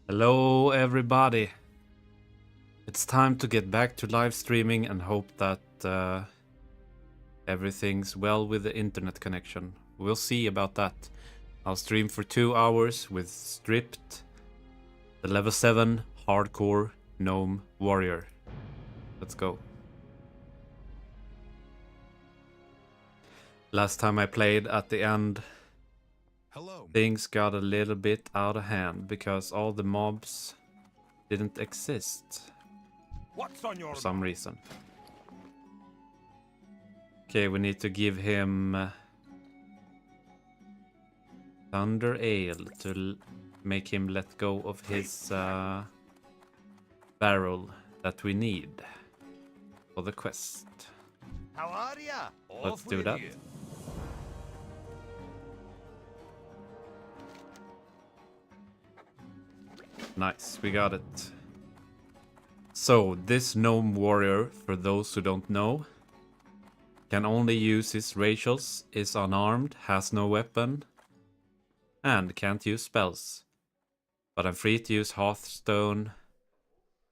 Hello everybody. It's time to get back to live streaming and hope that everything's well with the internet connection. We'll see about that. I'll stream for 2 hours with Stripped, the level 7 hardcore Gnome warrior. Let's go. Last time I played, at the end things got a little bit out of hand because all the mobs didn't exist for some reason. Okay, we need to give him Thunder Ale to make him let go of his barrel that we need for the quest. How are ya? Let's do that. Nice, we got it. So, this Gnome warrior, for those who don't know, can only use his racials, is unarmed, has no weapon, and can't use spells. But I'm free to use Hearthstone,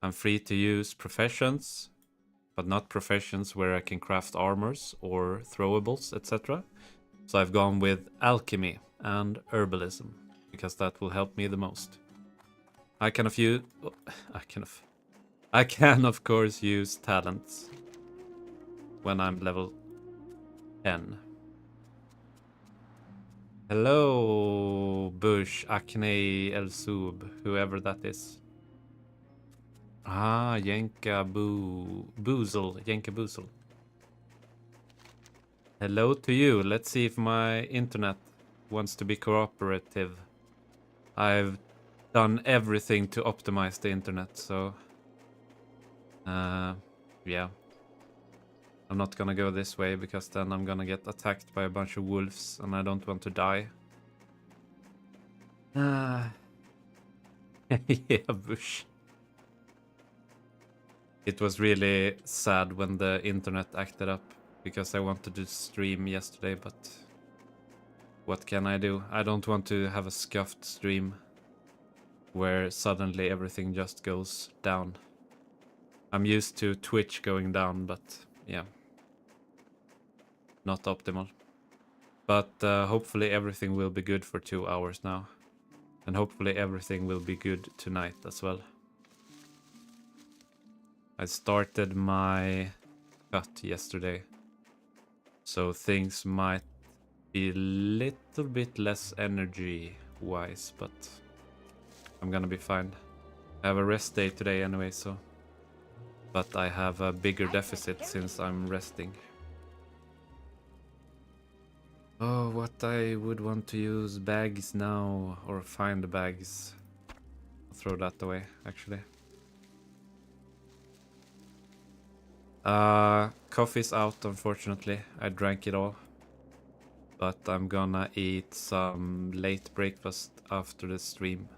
I'm free to use Proffessions, but not Proffessions where I can craft armors or throwables, etc. So I've gone with Alchemy and Herbalism, because that will help me the most. I can of course use talents when I'm level 10. Hello, Bush, Acne, El Sub, whoever that is. Ah, Yenka Boozle, Yenka Boozle. Hello to you. Let's see if my internet wants to be cooperative. I've done everything to optimize the internet, so yeah. I'm not gonna go this way because then I'm gonna get attacked by a bunch of wolves and I don't want to die. Yeah, Bush. It was really sad when the internet acted up because I wanted to stream yesterday, but what can I do? I don't want to have a scuffed stream where suddenly everything just goes down. I'm used to Twitch going down, but yeah, not optimal. But hopefully everything will be good for 2 hours now. And hopefully everything will be good tonight as well. I started my cut yesterday, so things might be a little bit less energy wise, but I'm gonna be fine. I have a rest day today anyway, so. But I have a bigger deficit since I'm resting. Oh, what I would want to use bags now, or find bags. I'll throw that away, actually. Coffee's out, unfortunately. I drank it all. But I'm gonna eat some late breakfast after the stream.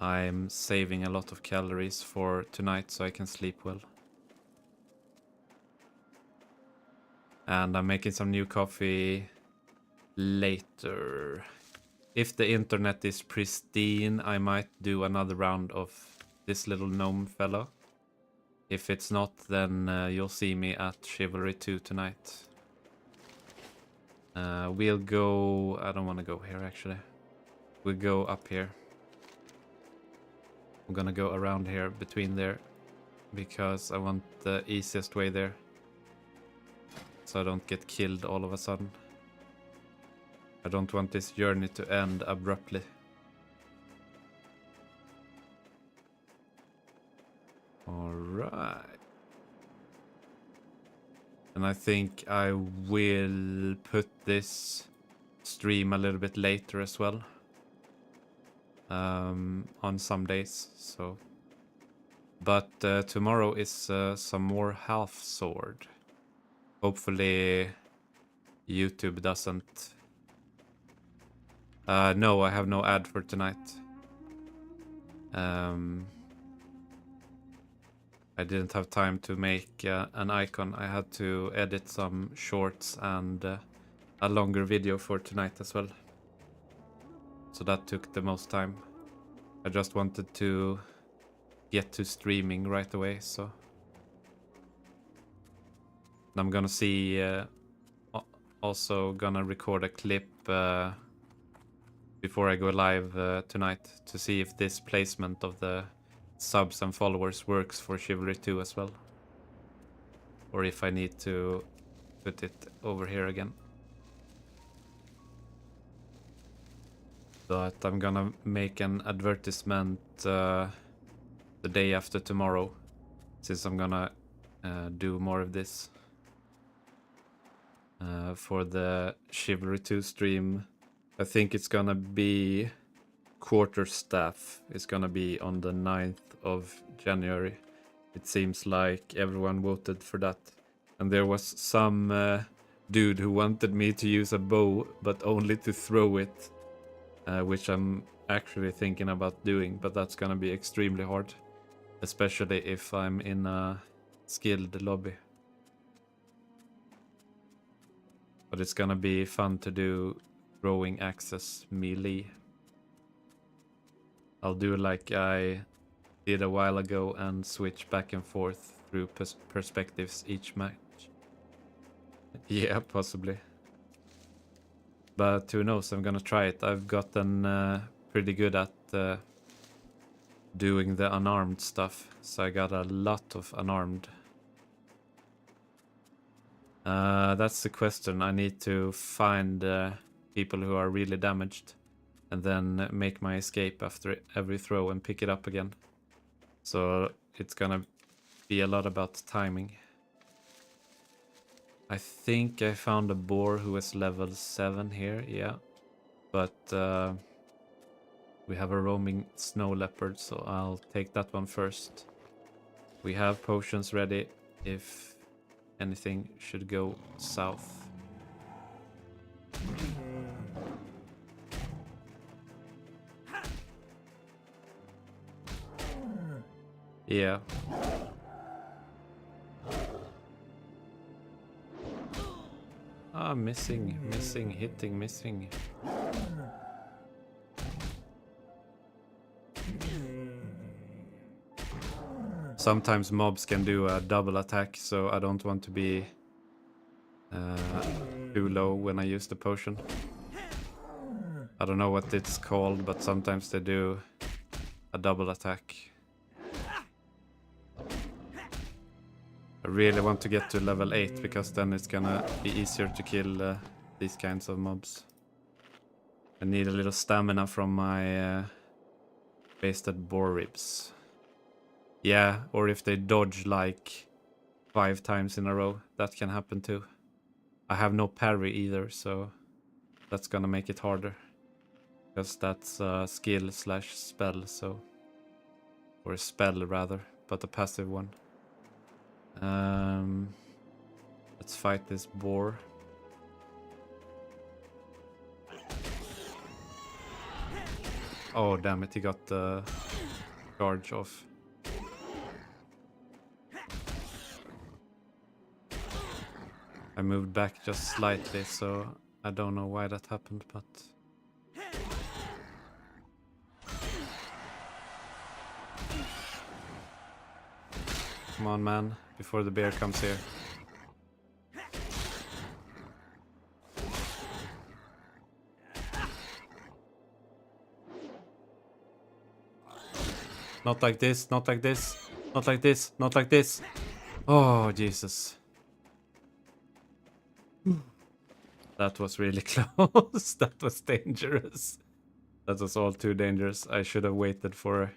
I'm saving a lot of calories for tonight so I can sleep well. And I'm making some new coffee later. If the internet is pristine, I might do another round of this little gnome fella. If it's not, then you'll see me at Chivalry 2 tonight. We'll go... I don't want to go here, actually. We'll go up here. I'm gonna go around here, between there, because I want the easiest way there. So I don't get killed all of a sudden. I don't want this journey to end abruptly. Alright. And I think I will put this stream a little bit later as well. On some days, so. But tomorrow is some more half sword. Hopefully YouTube doesn't. No, I have no ad for tonight. I didn't have time to make an icon. I had to edit some shorts and a longer video for tonight as well. So that took the most time. I just wanted to get to streaming right away, so... And I'm gonna see... also gonna record a clip before I go live tonight to see if this placement of the subs and followers works for Chivalry 2 as well. Or if I need to put it over here again. But I'm gonna make an advertisement the day after tomorrow, since I'm gonna do more of this. For the Chivalry 2 stream, I think it's gonna be quarterstaff. It's gonna be on the 9th of January. It seems like everyone voted for that. And there was some dude who wanted me to use a bow, but only to throw it. Which I'm actually thinking about doing, but that's gonna be extremely hard. Especially if I'm in a skilled lobby. But it's gonna be fun to do throwing axes melee. I'll do like I did a while ago and switch back and forth through perspectives each match. Yeah, possibly. But who knows, I'm gonna try it. I've gotten pretty good at doing the unarmed stuff, so I got a lot of unarmed. That's the question. I need to find people who are really damaged and then make my escape after every throw and pick it up again. So it's gonna be a lot about timing. I think I found a boar who is level 7 here, yeah. But we have a roaming snow leopard, so I'll take that one first. We have potions ready if anything should go south. Yeah. Ah, missing, hitting, missing. Sometimes mobs can do a double attack, so I don't want to be too low when I use the potion. I don't know what it's called, but sometimes they do a double attack. I really want to get to level 8 because then it's gonna be easier to kill these kinds of mobs. I need a little stamina from my wasted boar ribs. Yeah, or if they dodge like 5 times in a row, that can happen too. I have no parry either, so that's gonna make it harder. Because that's a skill slash spell, so... Or a spell rather, but a passive one. Let's fight this boar. Oh damn it, he got the charge off. I moved back just slightly, so I don't know why that happened, but... Come on, man, before the bear comes here. Not like this, not like this, not like this, not like this. Oh, Jesus. That was really close. That was dangerous. That was all too dangerous. I should have waited for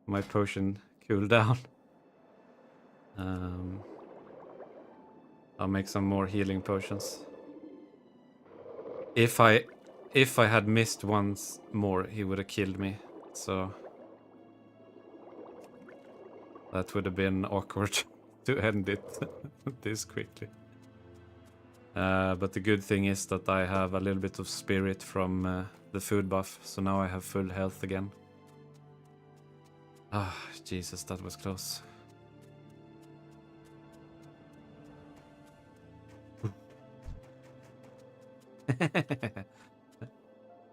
my potion cool down. I'll make some more healing potions. If I had missed once more, he would have killed me. So that would have been awkward to end it this quickly. But the good thing is that I have a little bit of spirit from the food buff, so now I have full health again. Ah, Jesus, that was close.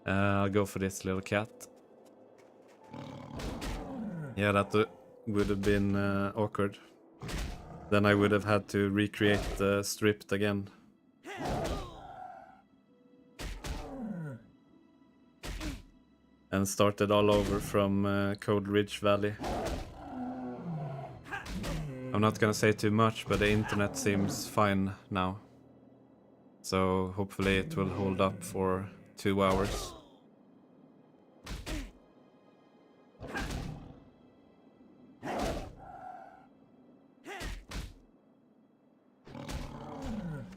I'll go for this little cat. Yeah, that would have been awkward. Then I would have had to recreate the stripped again. And started all over from Cold Ridge Valley. I'm not gonna say too much, but the internet seems fine now. So hopefully it will hold up for 2 hours.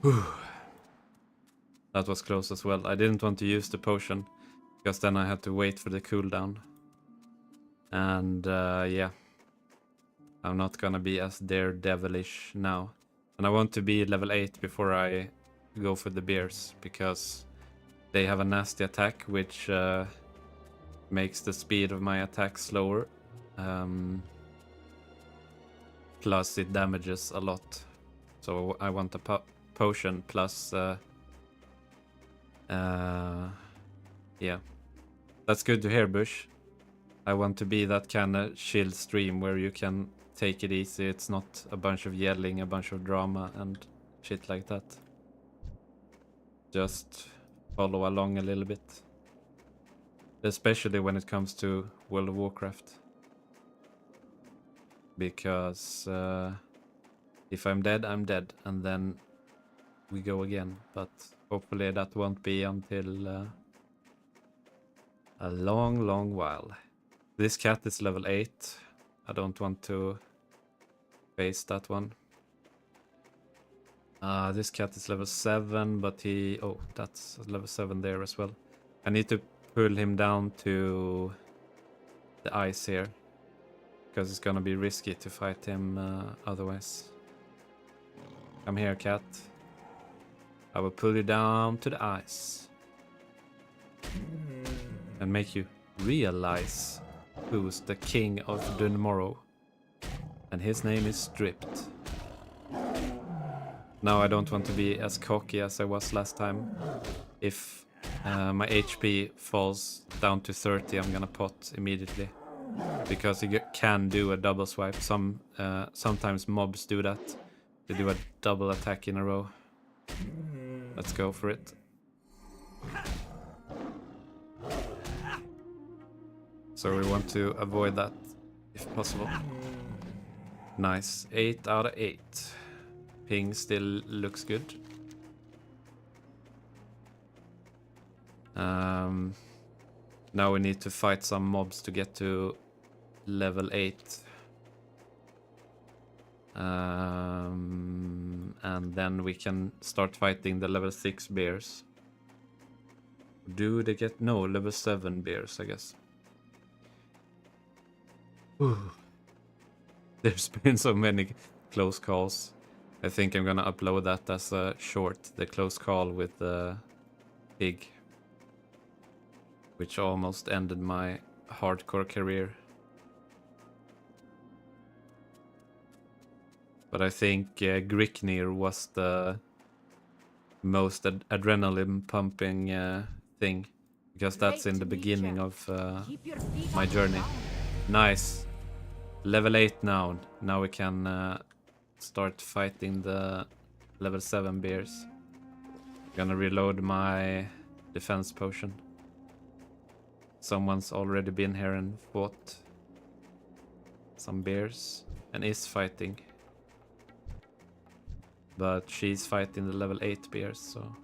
Whew. That was close as well. I didn't want to use the potion, because then I had to wait for the cooldown. And yeah, I'm not gonna be as daredevilish now. And I want to be level 8 before I go for the bears, because they have a nasty attack, which makes the speed of my attack slower. Plus it damages a lot. So I want a potion plus... yeah. That's good to hear, Bush. I want to be that kind of chill stream where you can take it easy. It's not a bunch of yelling, a bunch of drama and shit like that. Just follow along a little bit. Especially when it comes to World of Warcraft. Because if I'm dead, I'm dead. And then we go again. But hopefully that won't be until a long, long while. This cat is level 8. I don't want to face that one. This cat is level 7, but he... Oh, that's level 7 there as well. I need to pull him down to the ice here. Because it's gonna be risky to fight him otherwise. Come here, cat. I will pull you down to the ice. And make you realize who's the king of the tomorrow. And his name is Stripped. Now I don't want to be as cocky as I was last time. If my HP falls down to 30, I'm gonna pot immediately. Because you can do a double swipe. Sometimes mobs do that. They do a double attack in a row. Let's go for it. So we want to avoid that if possible. Nice. 8 out of 8. Ping still looks good. Now we need to fight some mobs to get to level 8. And then we can start fighting the level 6 bears. Do they get... No, level 7 bears, I guess. Whew. There's been so many close calls. I think I'm gonna upload that as a short, the close call with the pig. Which almost ended my hardcore career. But I think Gricknir was the most adrenaline pumping thing. Because that's in the beginning of my journey. Nice. Level 8 now. Now we can start fighting the level 7 bears. Gonna reload my defense potion. Someone's already been here and fought some bears and is fighting. But she's fighting the level 8 bears, so...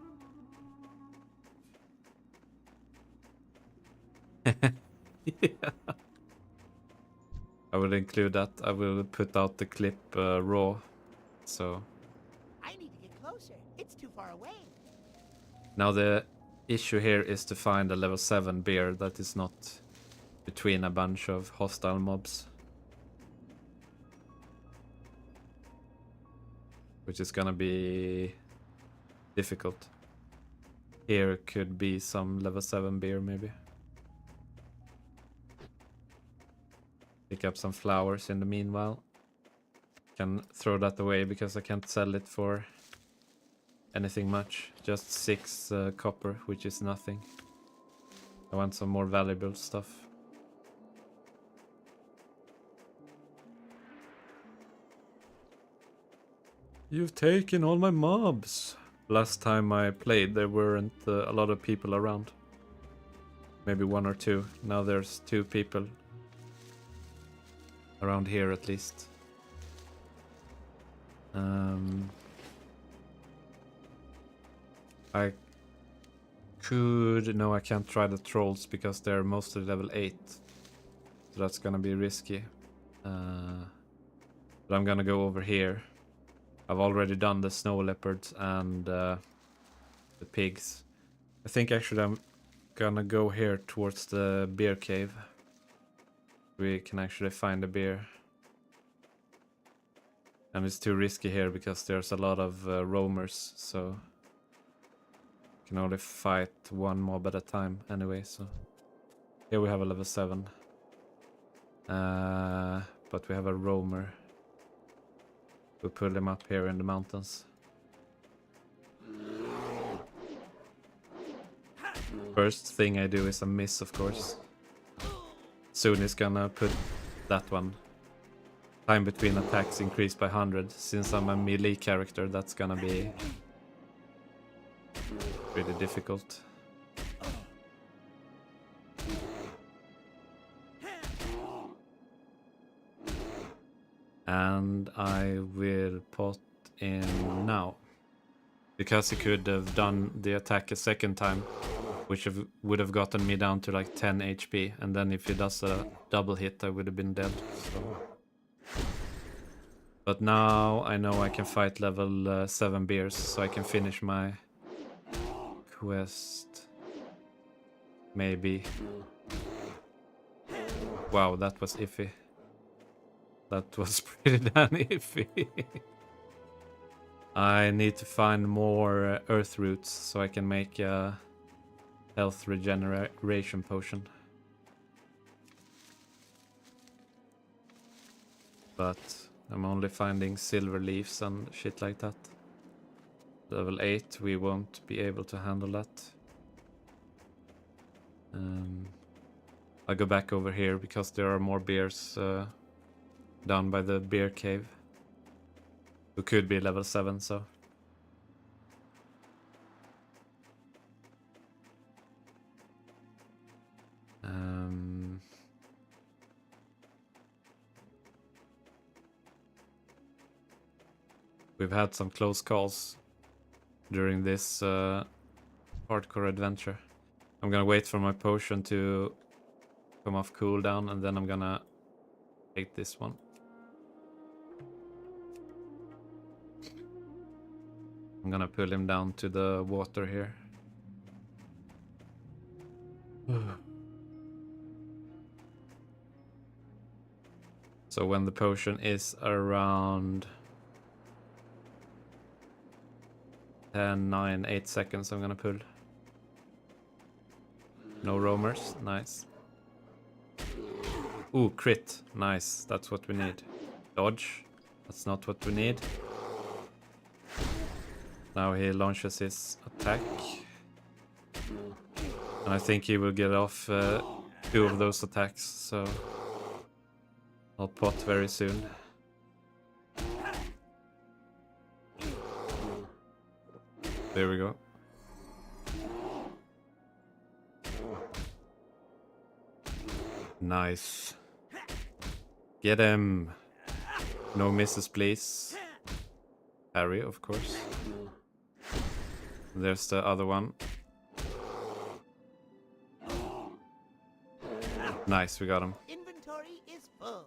Yeah. I will include that. I will put out the clip raw, so... I need to get closer. It's too far away. Now the issue here is to find a level 7 bear that is not between a bunch of hostile mobs. Which is gonna be difficult. Here could be some level 7 bear maybe. Pick up some flowers in the meanwhile. Can throw that away because I can't sell it for anything much. Just 6 copper, which is nothing. I want some more valuable stuff. You've taken all my mobs. Last time I played, there weren't a lot of people around. Maybe 1 or 2. Now there's 2 people. Around here at least. I could... No, I can't try the trolls because they're mostly level 8. So that's gonna be risky. But I'm gonna go over here. I've already done the snow leopards and the pigs. I think actually I'm gonna go here towards the bear cave. We can actually find a bear. And it's too risky here because there's a lot of roamers, so you can only fight 1 mob at a time anyway, so here we have a level 7. But we have a roamer. We'll pull him up here in the mountains. First thing I do is a miss, of course. Soon he's gonna put that one. Time between attacks increased by 100. Since I'm a melee character, that's gonna be pretty difficult. And I will put in now. Because he could have done the attack a second time, which would have gotten me down to like 10 HP. And then if he does a double hit, I would have been dead. So. But now I know I can fight level 7 bears, so I can finish my quest. Maybe. Wow, that was iffy. That was pretty damn iffy. I need to find more earth roots so I can make a health regeneration potion. But I'm only finding silver leaves and shit like that. Level 8, we won't be able to handle that. I'll go back over here because there are more bears down by the bear cave. Who could be level 7, so. We've had some close calls during this hardcore adventure. I'm gonna wait for my potion to come off cooldown and then I'm gonna take this one. I'm gonna pull him down to the water here. So when the potion is around 10, 9, 8 seconds, I'm gonna pull. No roamers, nice. Ooh, crit, nice, that's what we need. Dodge, that's not what we need. Now he launches his attack. And I think he will get off 2 of those attacks, so I'll pot very soon. There we go. Nice. Get him. No misses, please. Parry, of course. There's the other one. Nice, we got him. Inventory is full.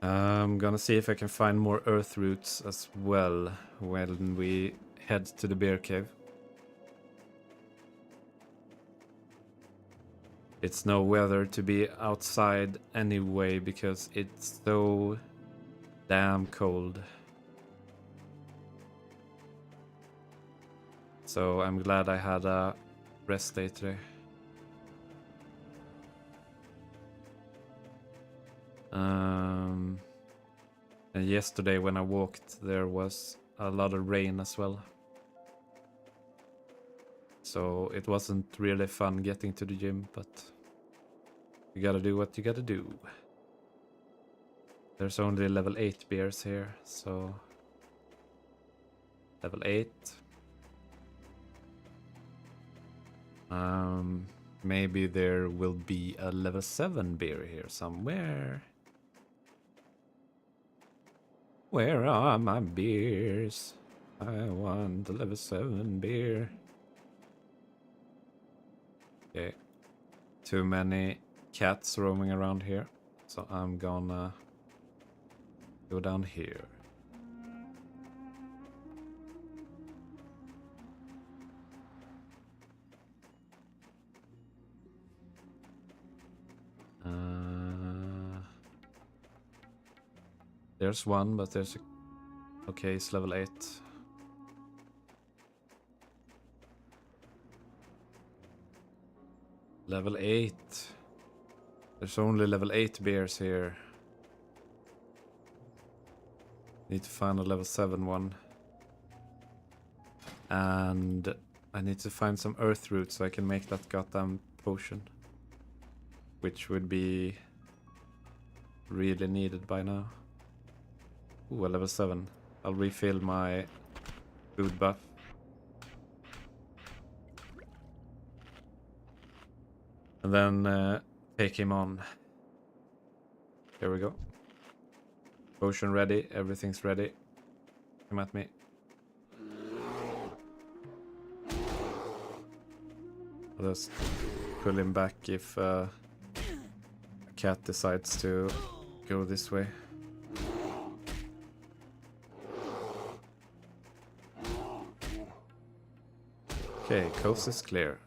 I'm gonna see if I can find more earth roots as well when we head to the bear cave. It's no weather to be outside anyway because it's so damn cold. So I'm glad I had a rest day today. And yesterday when I walked there was a lot of rain as well. So it wasn't really fun getting to the gym, but You gotta do what you gotta do. There's only level 8 bears here, so level 8. Maybe there will be a level 7 bear here somewhere. Where are my beers? I want the level 7 beer. Okay. Too many cats roaming around here, so I'm gonna go down here. There's one, but there's a... Okay, it's level 8. Level 8. There's only level 8 bears here. Need to find a level 7 one. And I need to find some earth roots so I can make that goddamn potion. Which would be really needed by now. Ooh, a level 7. I'll refill my food buff. And then take him on. There we go. Potion ready. Everything's ready. Come at me. I'll just pull him back if a cat decides to go this way. Okay, coast is clear.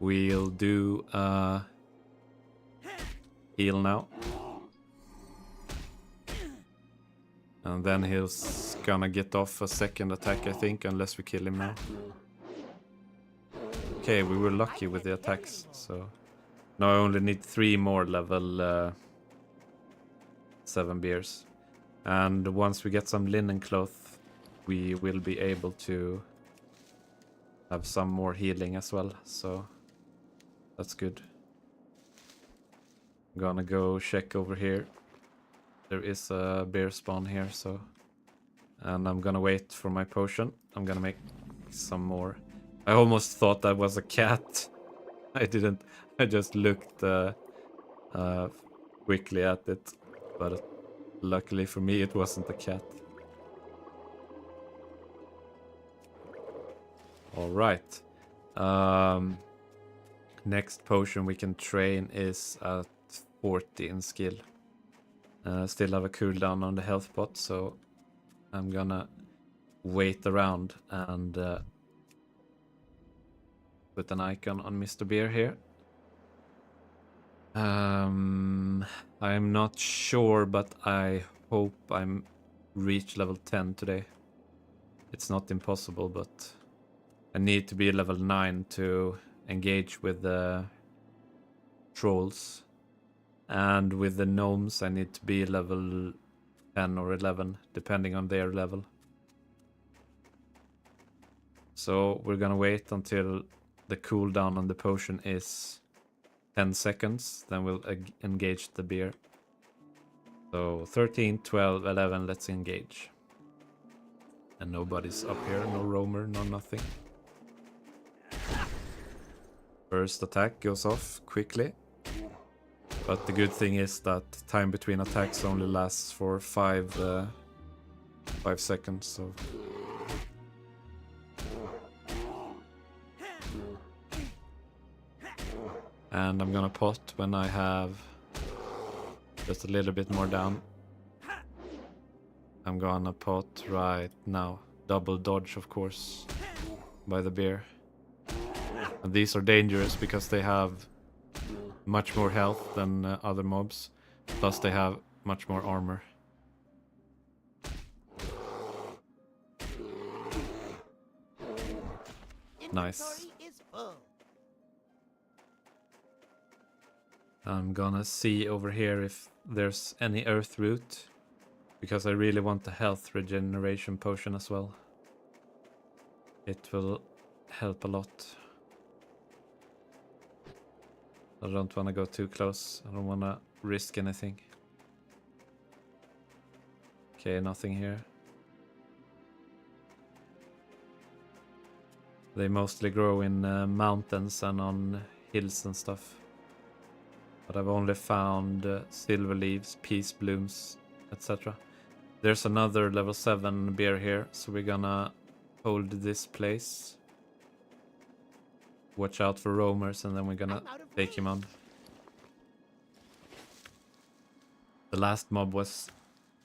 We'll do heal now. And then he's gonna get off a second attack, I think, unless we kill him now. Okay, we were lucky with the attacks, so... Now I only need 3 more level 7 beers. And once we get some linen cloth, we will be able to have some more healing as well, so... That's good. I'm gonna go check over here. There is a bear spawn here, so... And I'm gonna wait for my potion. I'm gonna make some more. I almost thought that was a cat. I didn't. I just looked quickly at it. But luckily for me, it wasn't a cat. Alright. Next potion we can train is at 40 in skill. Still have a cooldown on the health pot, so I'm gonna wait around and put an icon on Mr. Beer here. I'm not sure, but I hope I'm reach level 10 today. It's not impossible, but I need to be level 9 to engage with the trolls. And with the gnomes, I need to be level 10 or 11, depending on their level. So we're gonna wait until the cooldown on the potion is 10 seconds. Then we'll engage the beer. So 13, 12, 11, let's engage. And nobody's up here, no roamer, no nothing. First attack goes off quickly. But the good thing is that time between attacks only lasts for 5 seconds, so... And I'm gonna pot when I have just a little bit more down. I'm gonna pot right now. Double dodge, of course, by the bear. And these are dangerous because they have much more health than other mobs. Plus they have much more armor. Nice. I'm gonna see over here if there's any earth root. Because I really want the health regeneration potion as well. It will help a lot. I don't want to go too close. I don't want to risk anything. Okay, nothing here. They mostly grow in mountains and on hills and stuff. But I've only found silver leaves, peace blooms, etc. There's another level 7 bear here, so we're gonna hold this place. Watch out for roamers, and then we're gonna take him on. The last mob was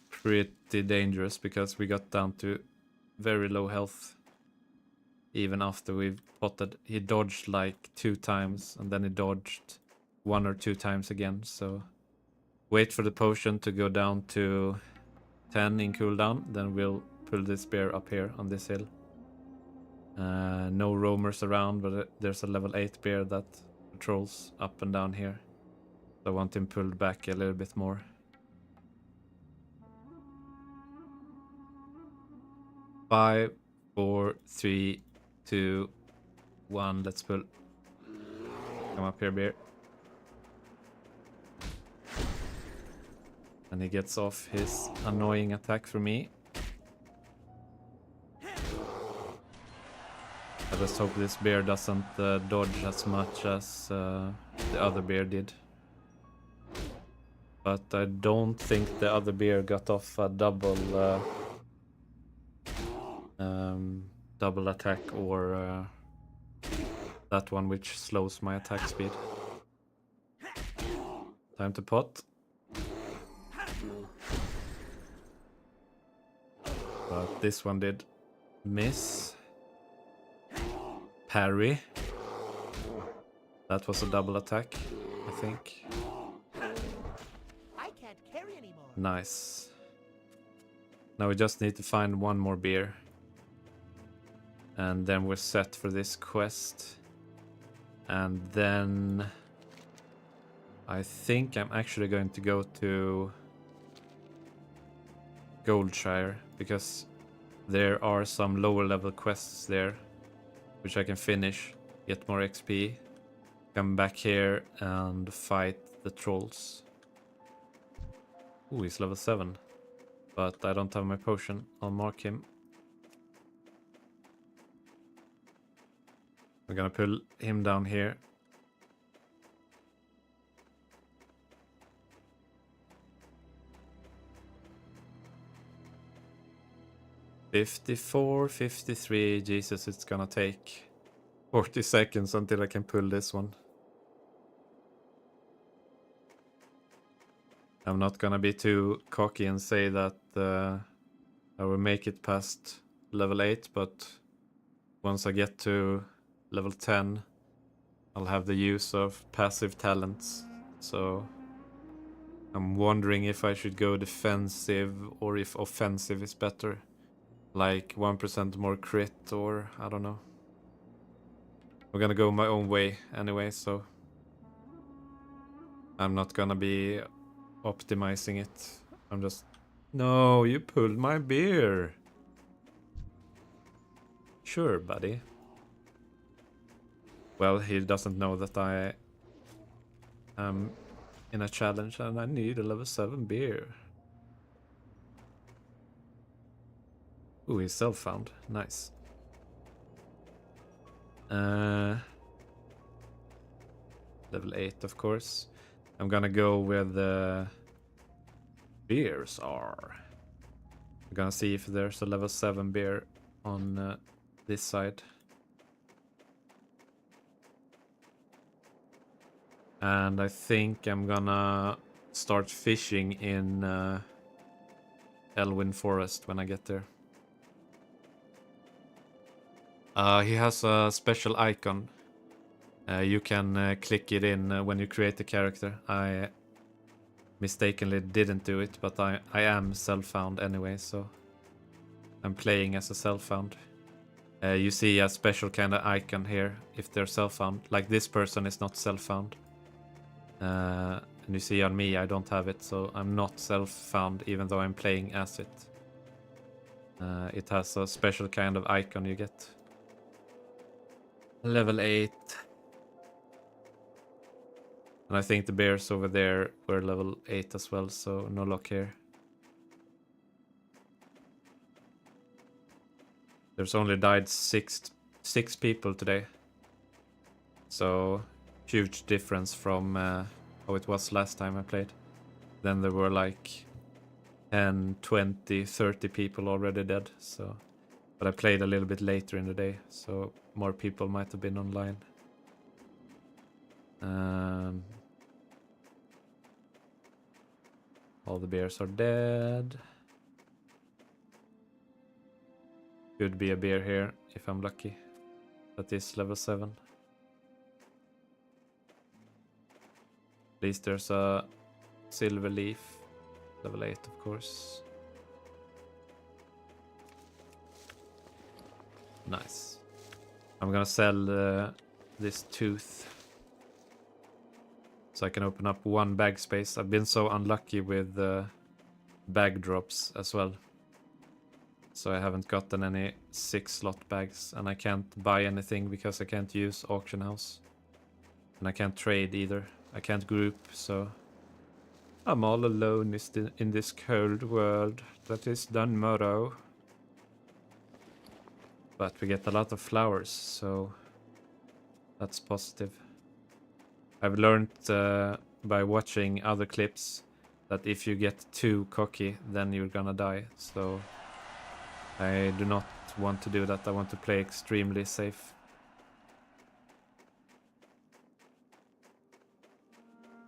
pretty dangerous because we got down to very low health. Even after we've potted, he dodged like 2 times, and then he dodged 1 or 2 times again. So wait for the potion to go down to 10 in cooldown, then we'll pull this bear up here on this hill. No roamers around, but there's a level 8 bear that patrols up and down here. So I want him pulled back a little bit more. Five, 4, 3, 2, 1. Let's pull. Come up here, bear. And he gets off his annoying attack for me. I just hope this bear doesn't dodge as much as the other bear did. But I don't think the other bear got off a double attack or that one which slows my attack speed. Time to pot. But this one did miss. Parry. That was a double attack, I think. I can't carry anymore. Nice. Now we just need to find one more beer. And then we're set for this quest. And then I think I'm actually going to go to Goldshire, because there are some lower level quests there which I can finish, get more XP, come back here and fight the trolls. Ooh, he's level 7, but I don't have my potion. I'll mark him. We're gonna pull him down here. $54, $53, Jesus, it's gonna take 40 seconds until I can pull this one. I'm not gonna be too cocky and say that I will make it past level 8, but once I get to level 10, I'll have the use of passive talents. So I'm wondering if I should go defensive or if offensive is better. Like 1% more crit, or I don't know. I'm gonna go my own way anyway, so I'm not gonna be optimizing it. I'm just... No, you pulled my beer. Sure, buddy. Well, he doesn't know that I am in a challenge and I need a level 7 beer. Ooh, he's self-found. Nice. Level 8, of course. I'm gonna go where the beers are. I'm gonna see if there's a level 7 beer on this side. And I think I'm gonna start fishing in Elwyn Forest when I get there. He has a special icon. You can click it in when you create the character. I mistakenly didn't do it, but I am self-found anyway, so I'm playing as a self-found. You see a special kind of icon here if they're self-found. Like this person is not self-found. And you see on me I don't have it, so I'm not self-found even though I'm playing as it. It has a special kind of icon you get. Level 8. And I think the bears over there were level 8 as well, so no luck here. There's only died six people today. So, huge difference from how it was last time I played. Then there were like 10, 20, 30 people already dead, so... But I played a little bit later in the day, so more people might have been online. All the bears are dead. Could be a bear here, if I'm lucky. That is level 7. At least there's a silver leaf. Level 8, of course. Nice. I'm gonna sell this tooth so I can open up 1 bag space. I've been so unlucky with bag drops as well. So I haven't gotten any 6-slot bags, and I can't buy anything because I can't use auction house. And I can't trade either. I can't group, so I'm all alone in this cold world that is Dunmorrow. But we get a lot of flowers, so that's positive. I've learned by watching other clips that if you get too cocky, then you're gonna die. So I do not want to do that. I want to play extremely safe.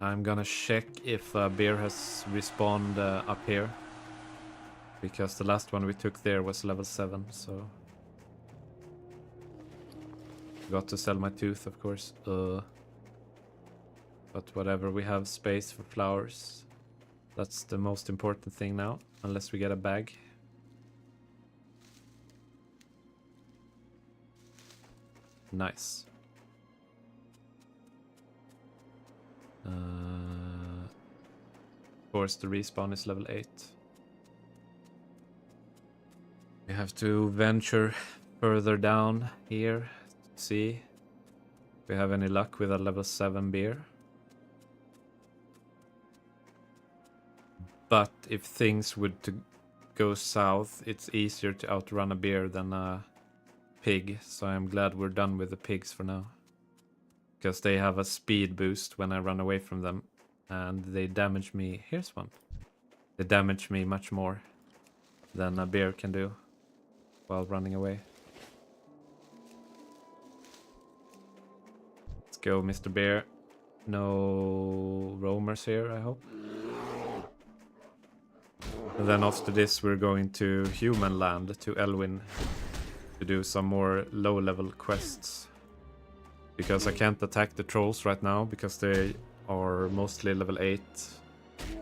I'm gonna check if a bear has respawned up here. Because the last one we took there was level 7, so... Got to sell my tooth, of course. But whatever, we have space for flowers. That's the most important thing now, unless we get a bag. Nice. Of course, the respawn is level 8. We have to venture further down here. See if we have any luck with a level 7 bear. But if things would to go south, it's easier to outrun a bear than a pig. So I'm glad we're done with the pigs for now. Because they have a speed boost when I run away from them. And they damage me. Here's one. They damage me much more than a bear can do while running away. Go, Mr. Bear. No roamers here, I hope. And then after this we're going to human land, to Elwyn, to do some more low-level quests. Because I can't attack the trolls right now, because they are mostly level 8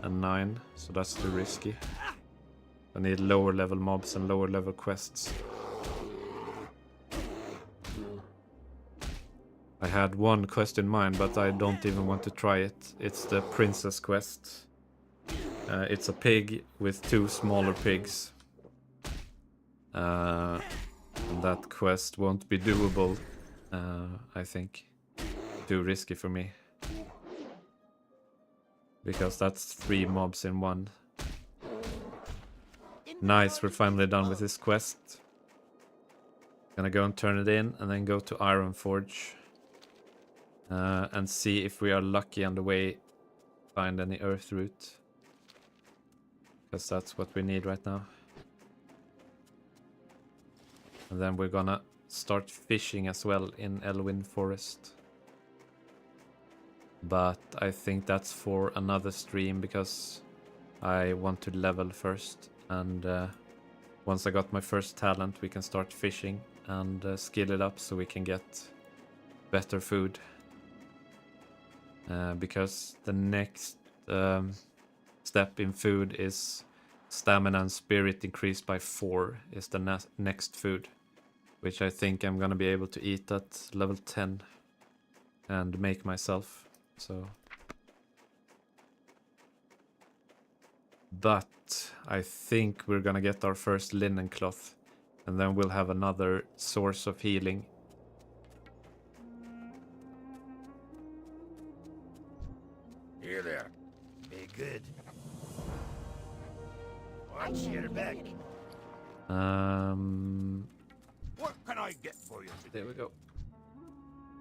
and 9, so that's too risky. I need lower-level mobs and lower-level quests. I had one quest in mind, but I don't even want to try it. It's the princess quest. It's a pig with 2 smaller pigs. And that quest won't be doable, I think. Too risky for me. Because that's 3 mobs in 1. Nice, we're finally done with this quest. Gonna go and turn it in, and then go to Ironforge. And see if we are lucky on the way, find any earth root. Because that's what we need right now. And then we're gonna start fishing as well in Elwyn Forest. But I think that's for another stream, because I want to level first. And once I got my first talent, we can start fishing and skill it up so we can get better food. Because the next step in food is stamina and spirit increased by 4 is the next food, which I think I'm gonna be able to eat at level 10 and make myself. So, but I think we're gonna get our first linen cloth, and then we'll have another source of healing. Watch your back. What can I get for you today? There we go.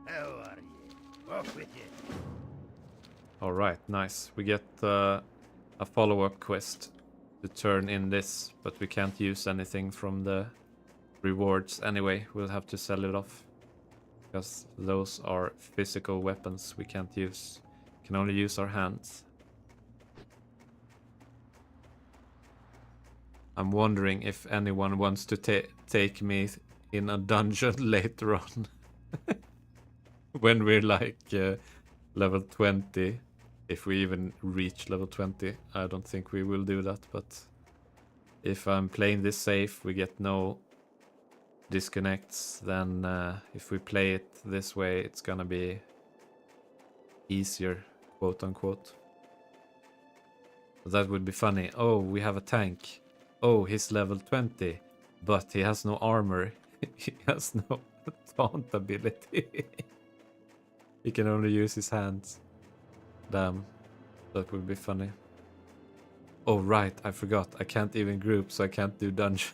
How are you? Off with you. All right, nice. We get a follow-up quest to turn in this, but we can't use anything from the rewards anyway. We'll have to sell it off because those are physical weapons we can't use. Can only use our hands. I'm wondering if anyone wants to take me in a dungeon later on. When we're like level 20. If we even reach level 20. I don't think we will do that, but if I'm playing this safe, we get no disconnects, then if we play it this way, it's gonna be easier, quote unquote. That would be funny. Oh, we have a tank. Oh, he's level 20, but he has no armor. He has no taunt ability. He can only use his hands. Damn, that would be funny. Oh right, I forgot. I can't even group, so I can't do dungeon.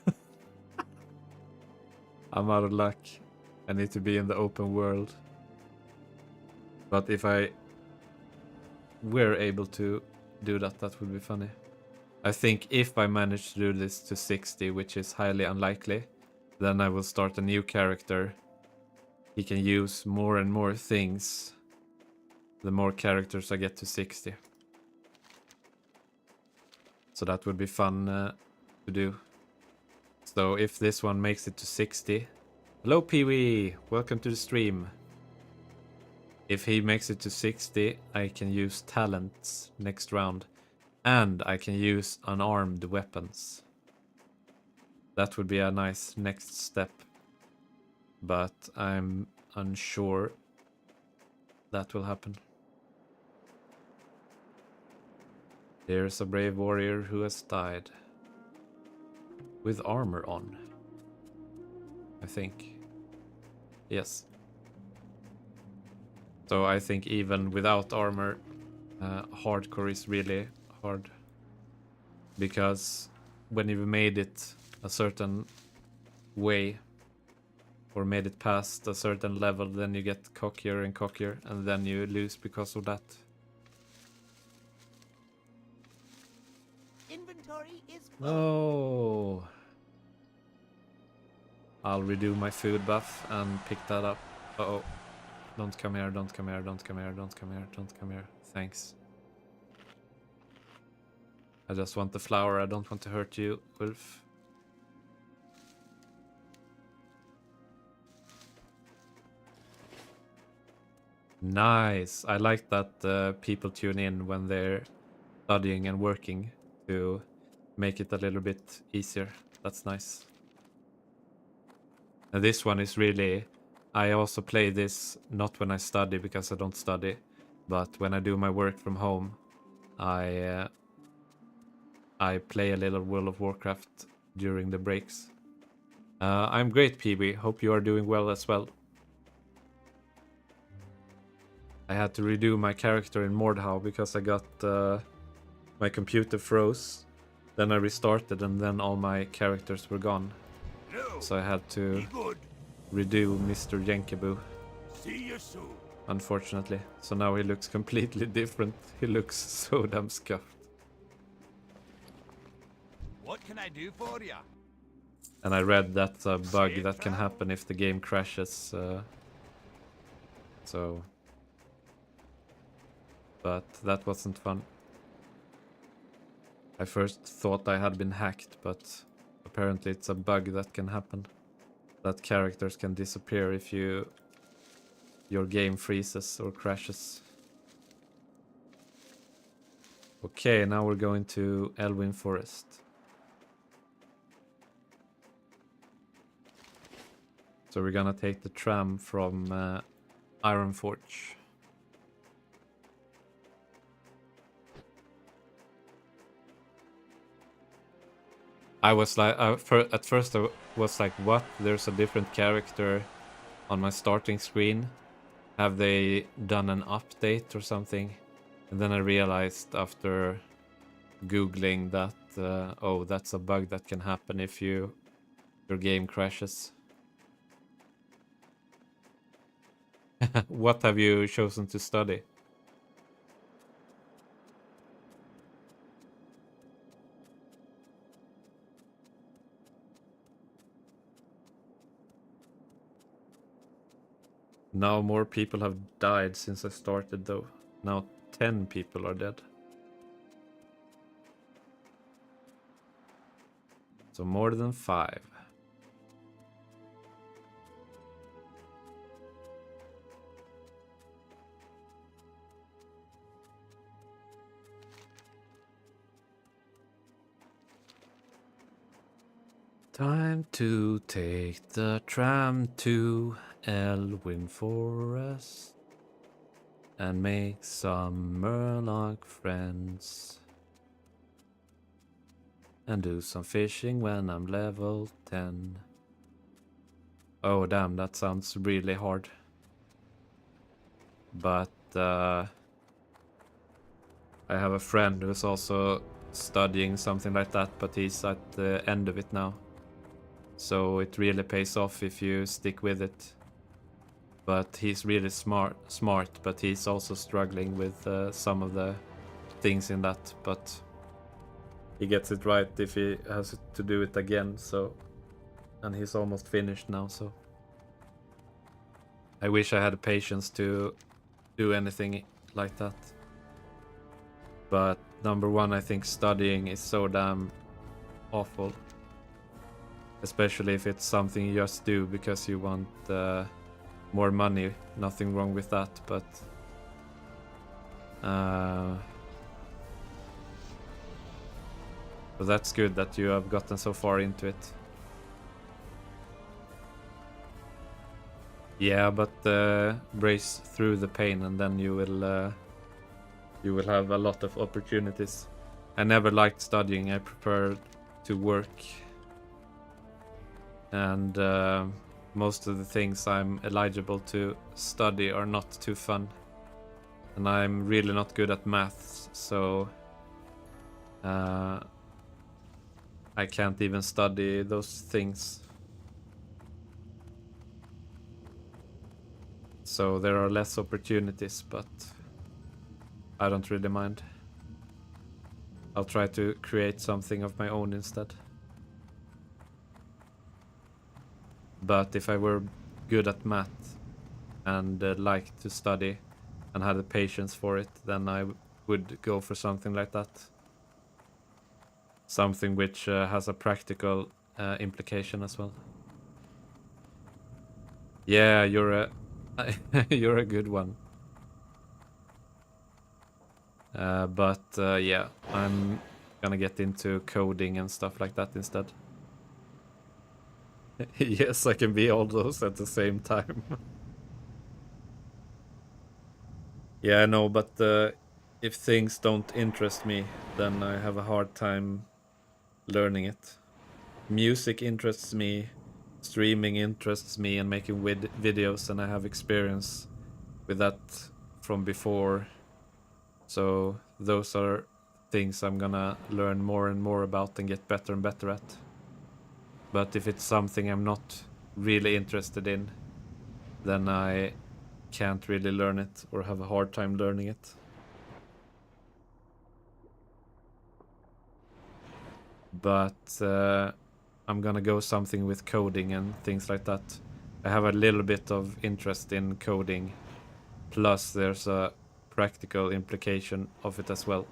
I'm out of luck. I need to be in the open world. But if I were able to do that, that would be funny. I think if I manage to do this to 60, which is highly unlikely, then I will start a new character. He can use more and more things the more characters I get to 60. So that would be fun to do. So if this one makes it to 60... Hello Pee-wee! Welcome to the stream. If he makes it to 60, I can use talents next round. And I can use unarmed weapons. That would be a nice next step. But I'm unsure that will happen. There's a brave warrior who has died. With armor on. I think. Yes. So I think even without armor, hardcore is really hard. Because when you've made it a certain way, or made it past a certain level, then you get cockier and cockier, and then you lose because of that. Inventory is full. Oh. I'll redo my food buff and pick that up. Uh-oh. Don't come here, don't come here, don't come here, don't come here, don't come here. Thanks. I just want the flower, I don't want to hurt you, Wolf. Nice. I like that people tune in when they're studying and working to make it a little bit easier. That's nice. And this one is really... I also play this not when I study because I don't study, but when I do my work from home, I play a little World of Warcraft during the breaks. I'm great, PB. Hope you are doing well as well. I had to redo my character in Mordhau because I got my computer froze. Then I restarted and then all my characters were gone. No, So I had to be good. redo Mr. Jenkaboo, See you soon. unfortunately. So now he looks completely different. He looks so damn scuffed. What can I do for you? And I read that's a bug that can happen if the game crashes. So... But that wasn't fun. I first thought I had been hacked, but apparently it's a bug that can happen. That characters can disappear if your game freezes or crashes. Okay, now we're going to Elwyn Forest. So we're gonna take the tram from Ironforge. I was like, at first I was like, what? There's a different character on my starting screen. Have they done an update or something? And then I realized after Googling that oh, that's a bug that can happen if your game crashes. What have you chosen to study? Now more people have died since I started though. Now 10 people are dead. So more than 5. Time to take the tram to Elwyn Forest and make some Murloc friends. And do some fishing when I'm level 10. Oh damn, that sounds really hard. But I have a friend who's also studying something like that, but he's at the end of it now. So it really pays off if you stick with it. But he's really smart, but he's also struggling with some of the things in that. But he gets it right if he has to do it again. So, and he's almost finished now. So I wish I had the patience to do anything like that. But number one, I think studying is so damn awful. Especially if it's something you just do because you want more money. Nothing wrong with that, but that's good that you have gotten so far into it. Yeah, but brace through the pain and then you will have a lot of opportunities. I never liked studying. I preferred to work. And most of the things I'm eligible to study are not too fun. And I'm really not good at maths, so I can't even study those things. So there are less opportunities, but I don't really mind. I'll try to create something of my own instead. But if I were good at math and liked to study and had the patience for it, then I would go for something like that. Something which has a practical implication as well. Yeah, you're a you're a good one. But yeah, I'm gonna get into coding and stuff like that instead. Yes, I can be all those at the same time. Yeah, I know, but if things don't interest me, then I have a hard time learning it. Music interests me, streaming interests me, and making videos, and I have experience with that from before. So those are things I'm gonna learn more and more about and get better and better at. But if it's something I'm not really interested in, then I can't really learn it or have a hard time learning it. But I'm gonna go something with coding and things like that. I have a little bit of interest in coding, plus there's a practical implication of it as well,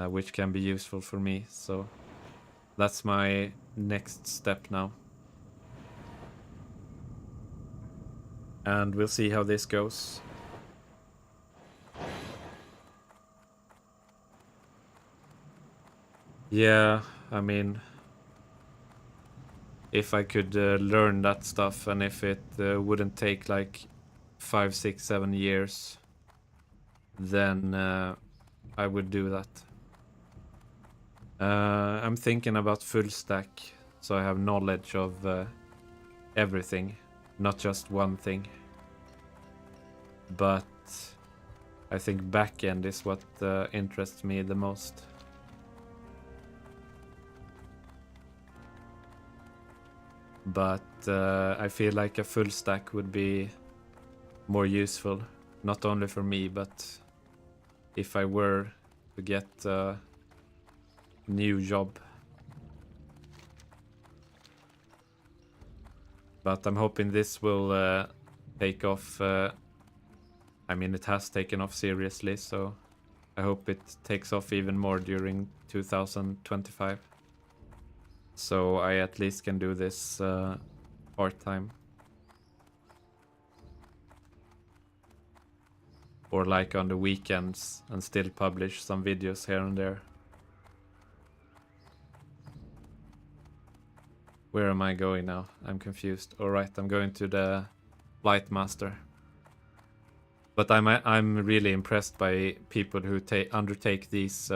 which can be useful for me. So that's my next step now. And we'll see how this goes. Yeah, I mean, if I could learn that stuff and if it wouldn't take like 5, 6, 7 years, then I would do that. I'm thinking about full stack, so I have knowledge of everything, not just one thing. But I think backend is what interests me the most. But I feel like a full stack would be more useful, not only for me, but if I were to get a new job. But I'm hoping this will take off. I mean, it has taken off seriously, so I hope it takes off even more during 2025. So I at least can do this part-time. Or like on the weekends and still publish some videos here and there. Where am I going now? I'm confused. Alright, I'm going to the Flight Master. But I'm really impressed by people who undertake these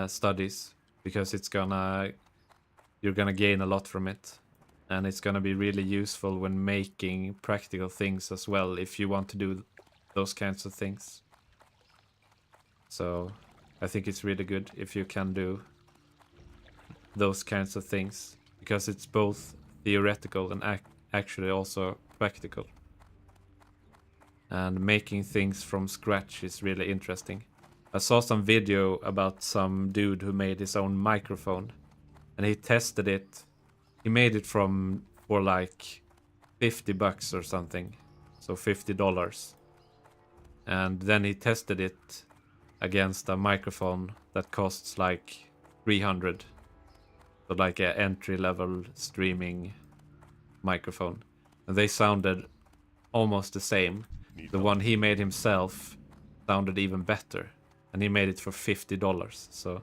studies, because you're gonna gain a lot from it, and it's gonna be really useful when making practical things as well, if you want to do those kinds of things. So I think it's really good if you can do those kinds of things, because it's both theoretical and actually also practical. And making things from scratch is really interesting. I saw some video about some dude who made his own microphone, and he tested it. He made it for like $50 or something, so $50. And then he tested it against a microphone that costs like 300, so like an entry-level streaming microphone, and they sounded almost the same. The one he made himself sounded even better, and he made it for $50. So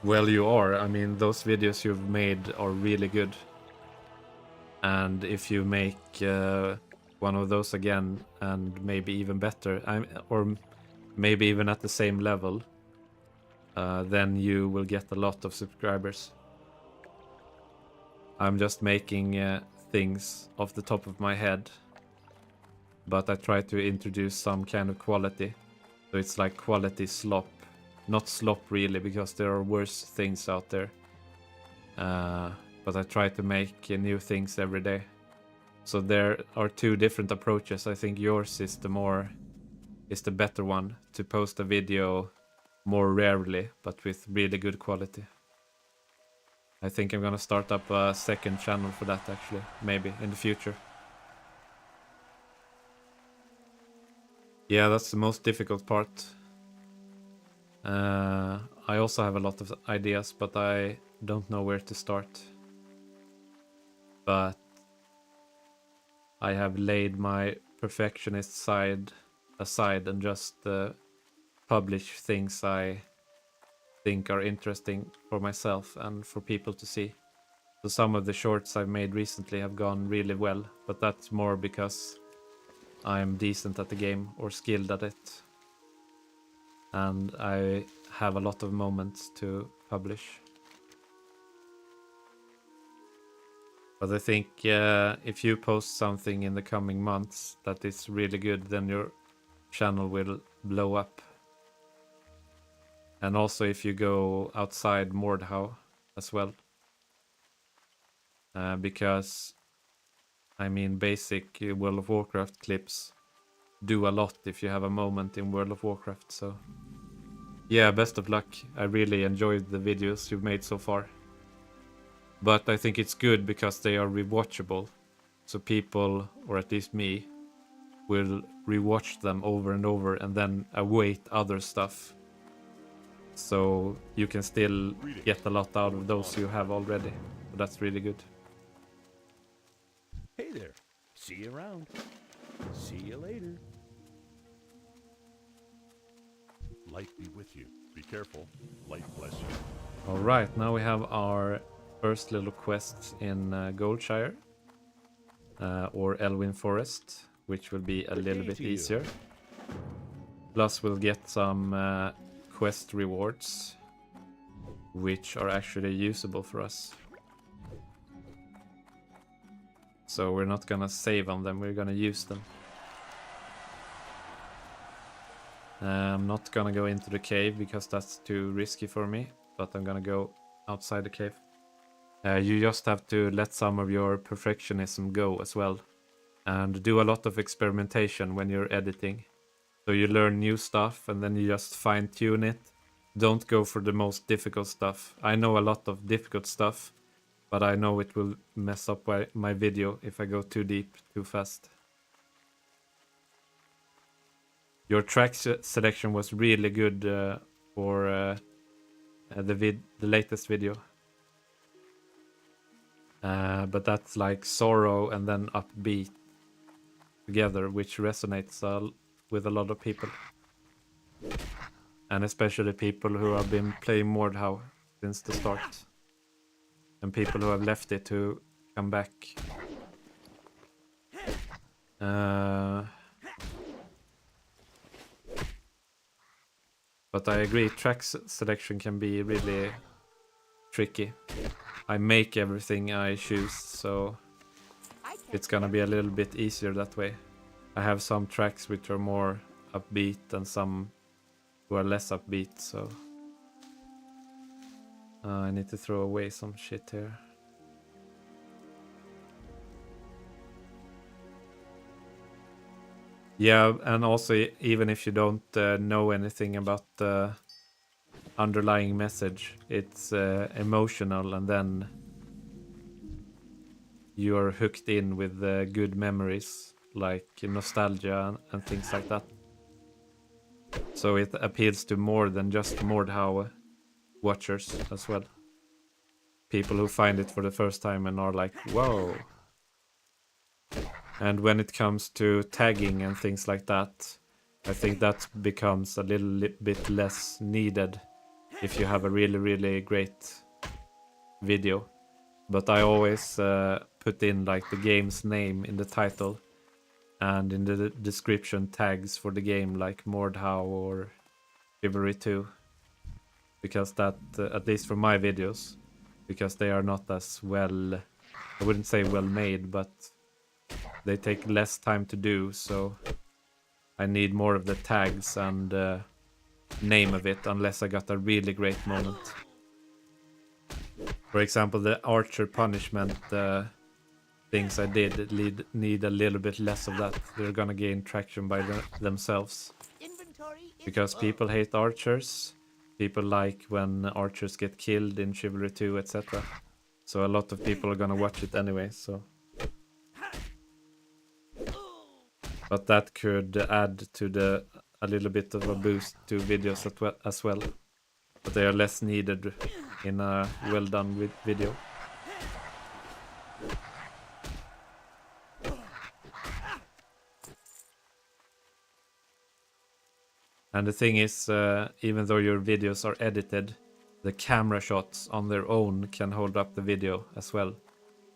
well, you are. I mean, those videos you've made are really good, and if you make one of those again and maybe even better, or maybe even at the same level, then you will get a lot of subscribers. I'm just making things off the top of my head, but I try to introduce some kind of quality. So it's like quality slop. Not slop really, because there are worse things out there. But I try to make new things every day. So there are two different approaches. I think yours is the better one, to post a video more rarely, but with really good quality. I think I'm gonna start up a second channel for that, actually, maybe in the future. Yeah, that's the most difficult part. I also have a lot of ideas, but I don't know where to start. But I have laid my perfectionist side aside and just publish things I think are interesting for myself and for people to see. So some of the shorts I've made recently have gone really well, but that's more because I'm decent at the game or skilled at it. And I have a lot of moments to publish. But I think if you post something in the coming months that is really good, then your channel will blow up. And also if you go outside Mordhau as well. Because, I mean, basic World of Warcraft clips do a lot if you have a moment in World of Warcraft. So yeah, best of luck. I really enjoyed the videos you've made so far. But I think it's good because they are rewatchable. So people, or at least me, will rewatch them over and over and then await other stuff. So you can still get a lot out of those you have already. So that's really good. Hey there. See you around. See you later. Light be with you. Be careful. Light bless you. Alright, now we have our first little quest in Goldshire. Or Elwyn Forest, which will be a little bit easier. Plus we'll get some quest rewards, which are actually usable for us. So we're not gonna save on them, we're gonna use them. I'm not gonna go into the cave because that's too risky for me, but I'm gonna go outside the cave. You just have to let some of your perfectionism go as well, and do a lot of experimentation when you're editing. So you learn new stuff and then you just fine tune it. Don't go for the most difficult stuff. I know a lot of difficult stuff, but I know it will mess up my video if I go too deep, too fast. Your track selection was really good for the latest video. But that's like sorrow and then upbeat together, which resonates with a lot of people. And especially people who have been playing Mordhau since the start. And people who have left it to come back. But I agree, track selection can be really tricky. I make everything I choose, so it's gonna be a little bit easier that way. I have some tracks which are more upbeat and some who are less upbeat, so I need to throw away some shit here. Yeah, and also even if you don't know anything about the underlying message, it's emotional, and then you're hooked in with good memories, like nostalgia and things like that. So it appeals to more than just Mordhau watchers as well. People who find it for the first time and are like, whoa. And when it comes to tagging and things like that, I think that becomes a little bit less needed if you have a really, really great video. But I always put in like the game's name in the title and in the description tags for the game, like Mordhau or Chivalry 2. Because that, at least for my videos, because they are not as well, I wouldn't say well made, but they take less time to do, so I need more of the tags and name of it, unless I got a really great moment. For example, the archer punishment things I did need a little bit less of that. They're gonna gain traction by themselves. Because people hate archers, people like when archers get killed in Chivalry 2, etc. So a lot of people are gonna watch it anyway, so... But that could add to a little bit of a boost to videos as well. But they are less needed in a well done video. And the thing is, even though your videos are edited, the camera shots on their own can hold up the video as well.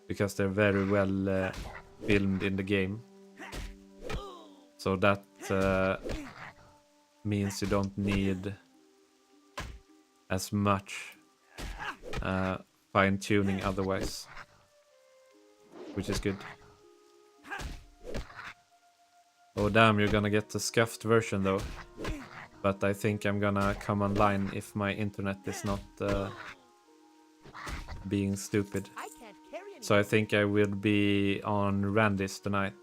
Because they're very well filmed in the game. So that means you don't need as much fine-tuning otherwise, which is good. Oh damn, you're gonna get the scuffed version though. But I think I'm gonna come online if my internet is not being stupid. So I think I will be on Randy's tonight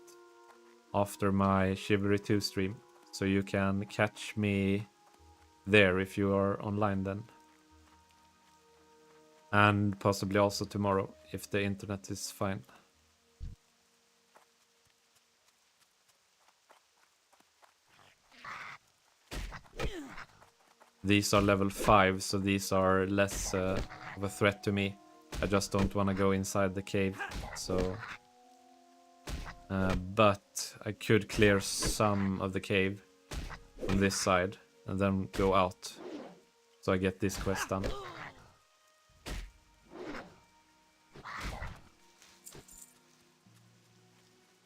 after my Chivalry 2 stream. So you can catch me there if you are online then. And possibly also tomorrow if the internet is fine. These are level 5, so these are less of a threat to me. I just don't want to go inside the cave, so... but I could clear some of the cave from this side and then go out. So I get this quest done.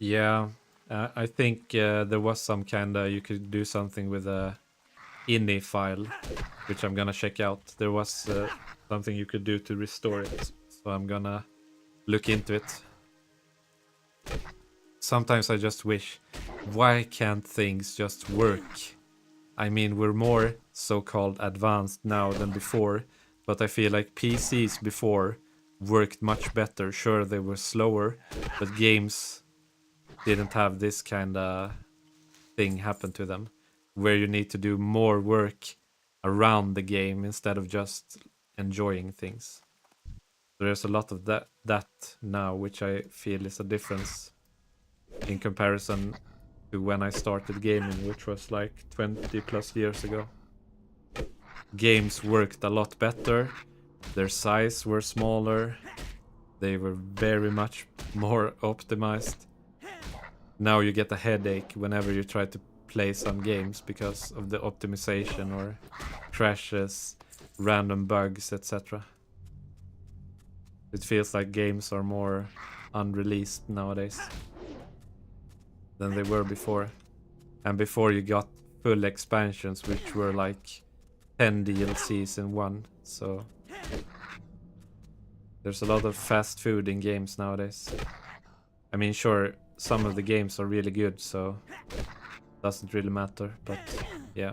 Yeah, I think there was some kinda, you could do something with a ini file, which I'm gonna check out. There was something you could do to restore it, so I'm gonna look into it. Sometimes I just wish, why can't things just work? I mean, we're more so-called advanced now than before, but I feel like PCs before worked much better. Sure, they were slower, but games didn't have this kind of thing happen to them, where you need to do more work around the game instead of just enjoying things. There's a lot of that now, which I feel is a difference in comparison to when I started gaming, which was like 20 plus years ago. Games worked a lot better, their size were smaller, they were very much more optimized. Now you get a headache whenever you try to play some games because of the optimization or crashes, random bugs, etc. It feels like games are more unreleased nowadays than they were before. And before you got full expansions, which were like 10 DLCs in one, so there's a lot of fast food in games nowadays. I mean, sure, some of the games are really good, so doesn't really matter, but yeah.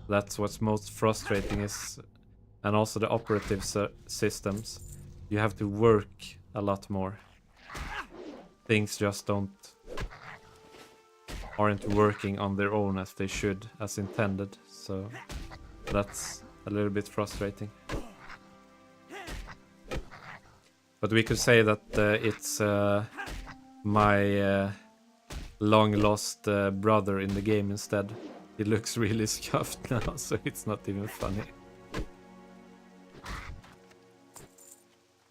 That's what's most frustrating is, and also the operative systems, you have to work a lot more. Things just aren't working on their own as they should, as intended, so that's a little bit frustrating. But we could say that it's my long lost brother in the game instead. He looks really scuffed now, so it's not even funny.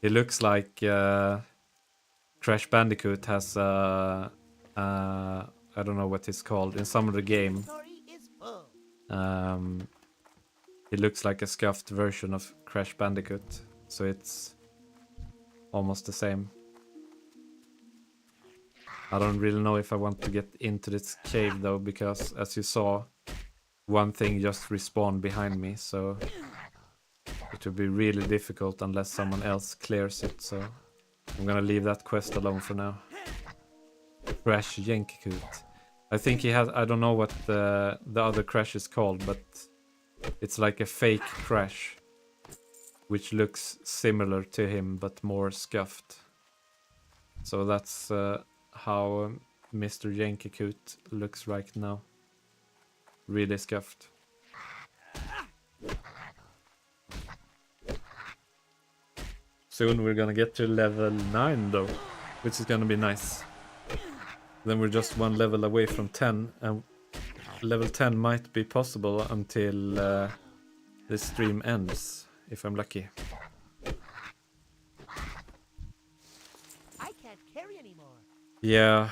He looks like Crash Bandicoot has I don't know what it's called in some of the game. He looks like a scuffed version of Crash Bandicoot, so it's almost the same. I don't really know if I want to get into this cave though, because as you saw, one thing just respawned behind me, so it would be really difficult unless someone else clears it, so I'm gonna leave that quest alone for now. Crash Yankoot. I think he has, I don't know what the other Crash is called, but it's like a fake Crash, which looks similar to him but more scuffed. So that's how Mr. Yankoot looks right now. Really scuffed. Soon we're gonna get to level 9 though, which is gonna be nice. Then we're just one level away from 10, and level 10 might be possible until this stream ends, if I'm lucky. I can't carry anymore. Yeah,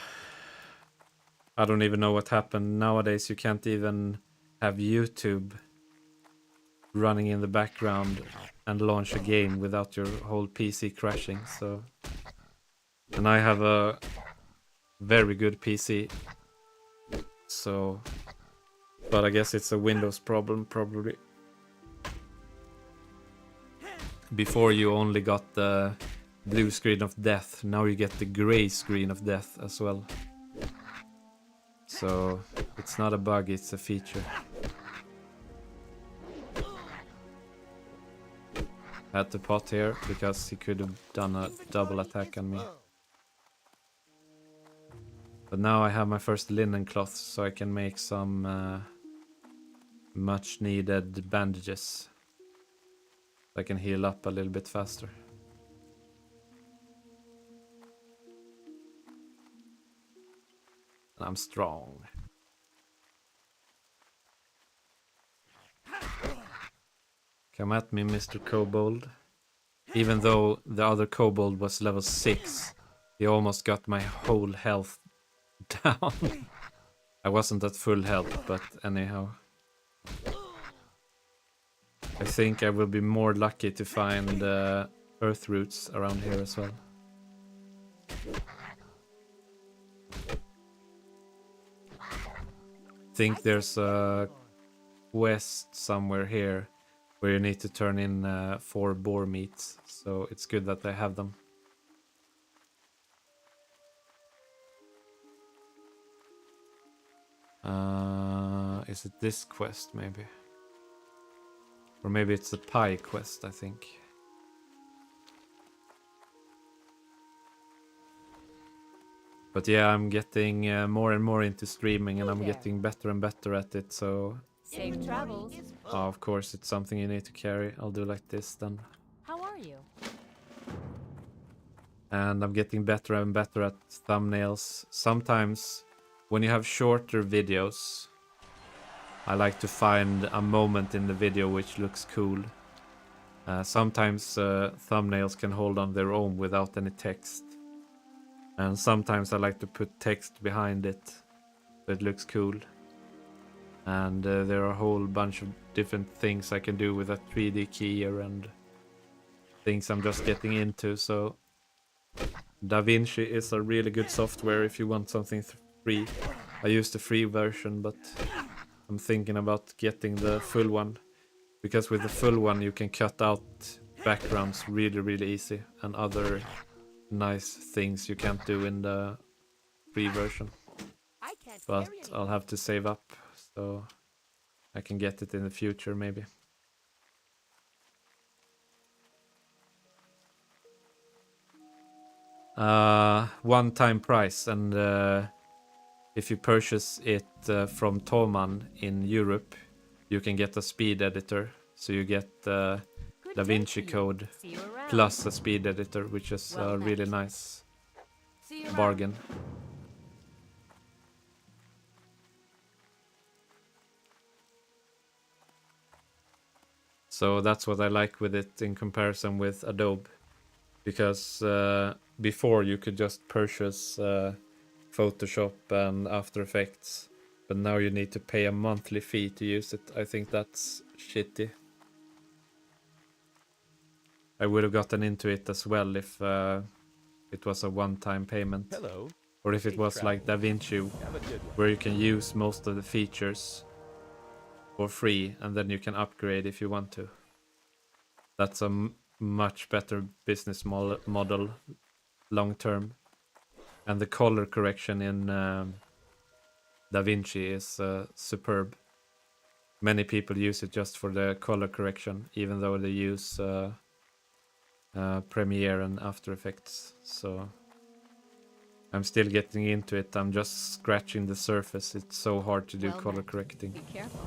I don't even know what happened. Nowadays you can't even have YouTube running in the background and launch a game without your whole PC crashing, so... And I have a very good PC, so... But I guess it's a Windows problem, probably. Before you only got the blue screen of death, now you get the gray screen of death as well. So, it's not a bug, it's a feature. Had to pot here, because he could have done a double attack on me. But now I have my first linen cloth, so I can make some much needed bandages. So I can heal up a little bit faster. And I'm strong. Come at me, Mr. Kobold. Even though the other Kobold was level 6, he almost got my whole health down. I wasn't at full health, but anyhow. I think I will be more lucky to find earth roots around here as well. I think there's a quest somewhere here where you need to turn in 4 boar meats, so it's good that I have them. Is it this quest maybe? Or maybe it's the pie quest, I think. But yeah, I'm getting more and more into streaming, and I'm getting better and better at it, so... Safe travels. of course, it's something you need to carry. I'll do like this then. How are you? And I'm getting better and better at thumbnails. Sometimes, when you have shorter videos, I like to find a moment in the video which looks cool. Sometimes thumbnails can hold on their own without any text. And sometimes I like to put text behind it, so it looks cool. And there are a whole bunch of different things I can do with a 3D keyer and things I'm just getting into. So DaVinci is a really good software if you want something free. I use the free version, but I'm thinking about getting the full one. Because with the full one you can cut out backgrounds really easy, and other nice things you can't do in the free version. But I'll have to save up, so I can get it in the future maybe. One-time price, and if you purchase it from Toman in Europe, you can get a speed editor. So you get DaVinci Code plus a speed editor, which is a really nice bargain. So that's what I like with it in comparison with Adobe. Because before you could just purchase Photoshop and After Effects, but now you need to pay a monthly fee to use it. I think that's shitty. I would have gotten into it as well if it was a one-time payment. Hello. Or if it was like DaVinci, Have a good one. where you can use most of the features for free, and then you can upgrade if you want to. That's a much better business model long term. And the color correction in DaVinci is superb. Many people use it just for the color correction, even though they use Premiere and After Effects. So I'm still getting into it. I'm just scratching the surface. It's so hard to do color correcting. Be careful.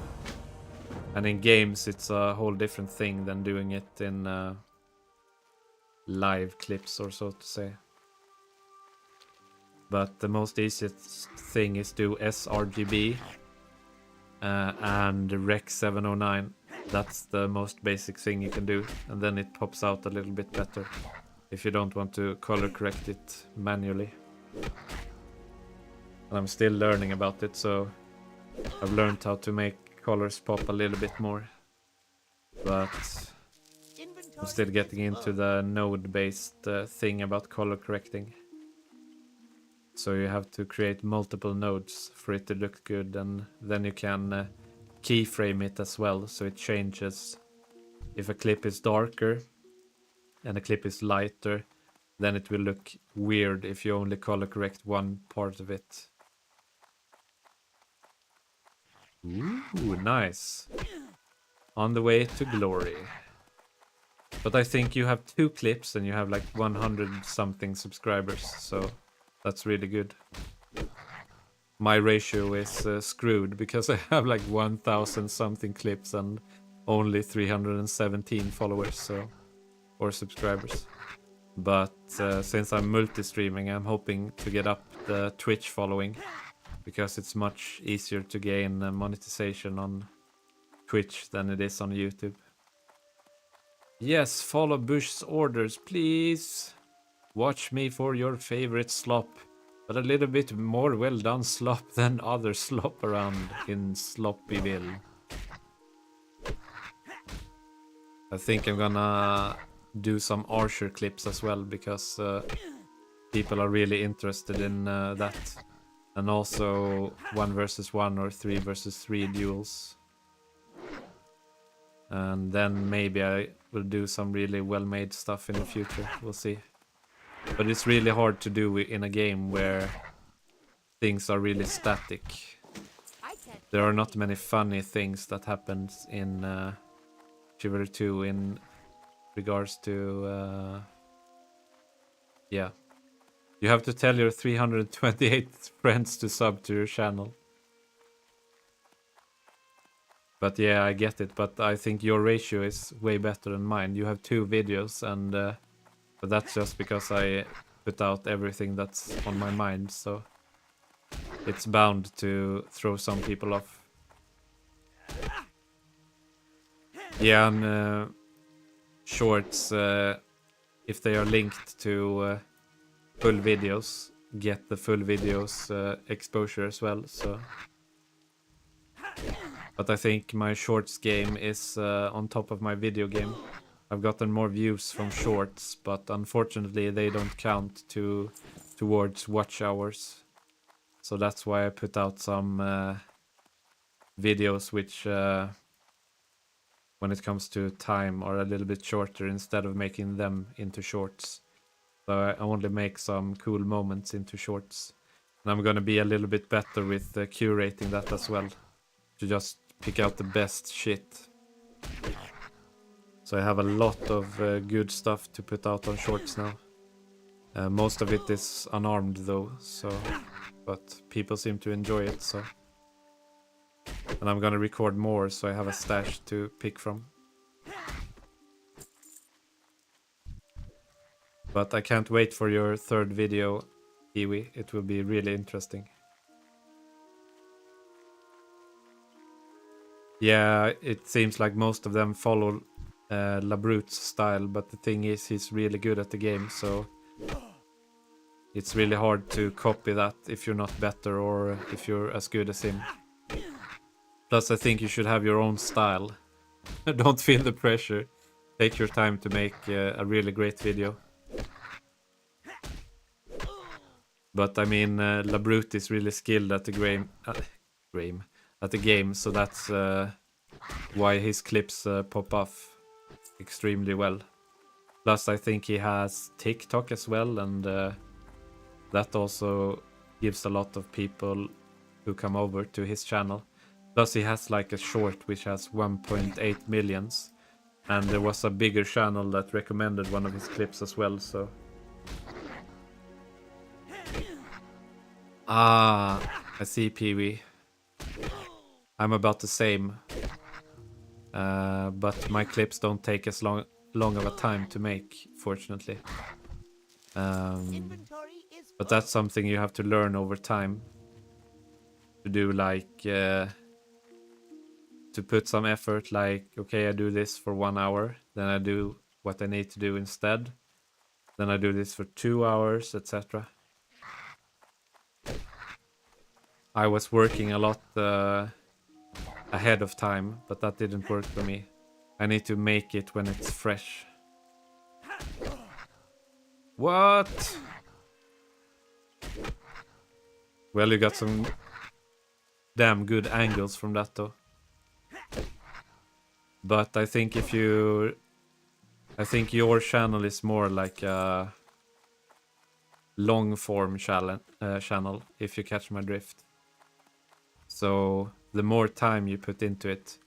And in games, it's a whole different thing than doing it in live clips, or so to say. But the most easiest thing is do sRGB and Rec 709. That's the most basic thing you can do, and then it pops out a little bit better if you don't want to color correct it manually. And I'm still learning about it, so I've learned how to make colors pop a little bit more. But I'm still getting into the node-based thing about color correcting. So you have to create multiple nodes for it to look good, and then you can keyframe it as well, so it changes. If a clip is darker and a clip is lighter, then it will look weird if you only color correct one part of it. Ooh, nice. On the way to glory. But I think you have 2 clips and you have like 100 something subscribers, so that's really good. My ratio is screwed because I have like 1,000 something clips and only 317 followers, so, or subscribers. But since I'm multi-streaming, I'm hoping to get up the Twitch following, because it's much easier to gain monetization on Twitch than it is on YouTube. Yes, follow Bush's orders, please. Watch me for your favorite slop, but a little bit more well done slop than other slop around in Sloppyville. I think I'm gonna do some Archer clips as well, because people are really interested in that. And also 1 versus 1 or 3 versus 3 duels. And then maybe I will do some really well-made stuff in the future. We'll see. But it's really hard to do in a game where things are really static. there are not many funny things that happens in Chivalry 2 in regards to yeah. You have to tell your 328 friends to sub to your channel. But yeah, I get it. But I think your ratio is way better than mine. You have 2 videos, and but that's just because I put out everything that's on my mind. So it's bound to throw some people off. Yeah, and shorts, if they are linked to full videos, get the full videos exposure as well. So, but I think my shorts game is on top of my video game. I've gotten more views from shorts, but unfortunately they don't count towards watch hours. So that's why I put out some videos which, when it comes to time, are a little bit shorter instead of making them into shorts. So I only make some cool moments into shorts. And I'm gonna be a little bit better with curating that as well, to just pick out the best shit. So I have a lot of good stuff to put out on shorts now. Most of it is unarmed though, so but people seem to enjoy it, so. And I'm gonna record more, so I have a stash to pick from. But I can't wait for your 3rd video, Kiwi. It will be really interesting. Yeah, it seems like most of them follow Labrute's style, but the thing is, he's really good at the game, so it's really hard to copy that if you're not better or if you're as good as him. Plus, I think you should have your own style. Don't feel the pressure. Take your time to make a really great video. But I mean, Labrute is really skilled at the game, so that's why his clips pop off extremely well. Plus, I think he has TikTok as well, and that also gives a lot of people who come over to his channel. Plus, he has like a short which has 1.8 millions, and there was a bigger channel that recommended one of his clips as well, so. Ah, I see, Pee-wee. I'm about the same. But my clips don't take as long of a time to make, fortunately. But that's something you have to learn over time. To do like, to put some effort, like, okay, I do this for 1 hour, then I do what I need to do instead. Then I do this for 2 hours, etc. I was working a lot ahead of time, but that didn't work for me. I need to make it when it's fresh. What? Well, you got some damn good angles from that though. But I think I think your channel is more like a long form channel, if you catch my drift. So the more time you put into it,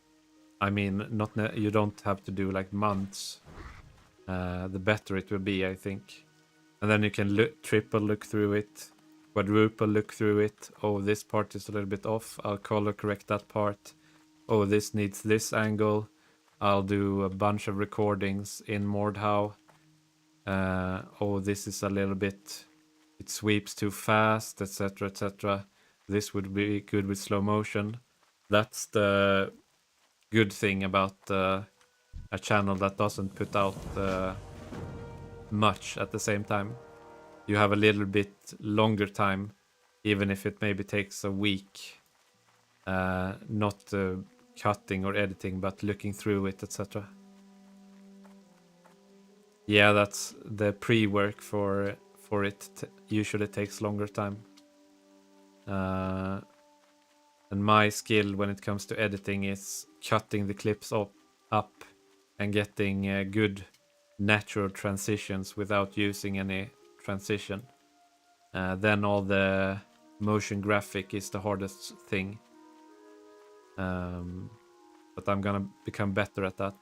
I mean, you don't have to do like months. The better it will be, I think. And then you can triple look through it, quadruple look through it. Oh, this part is a little bit off. I'll color correct that part. Oh, this needs this angle. I'll do a bunch of recordings in Mordhau. Oh, this is a little bit, it sweeps too fast, etc., etc. This would be good with slow motion. That's the good thing about a channel that doesn't put out much at the same time. You have a little bit longer time, even if it maybe takes a week. Not cutting or editing, but looking through it, etc. Yeah, that's the pre-work for it. Usually takes longer time. And my skill when it comes to editing is cutting the clips up and getting good natural transitions without using any transition. Then all the motion graphic is the hardest thing. But I'm gonna become better at that.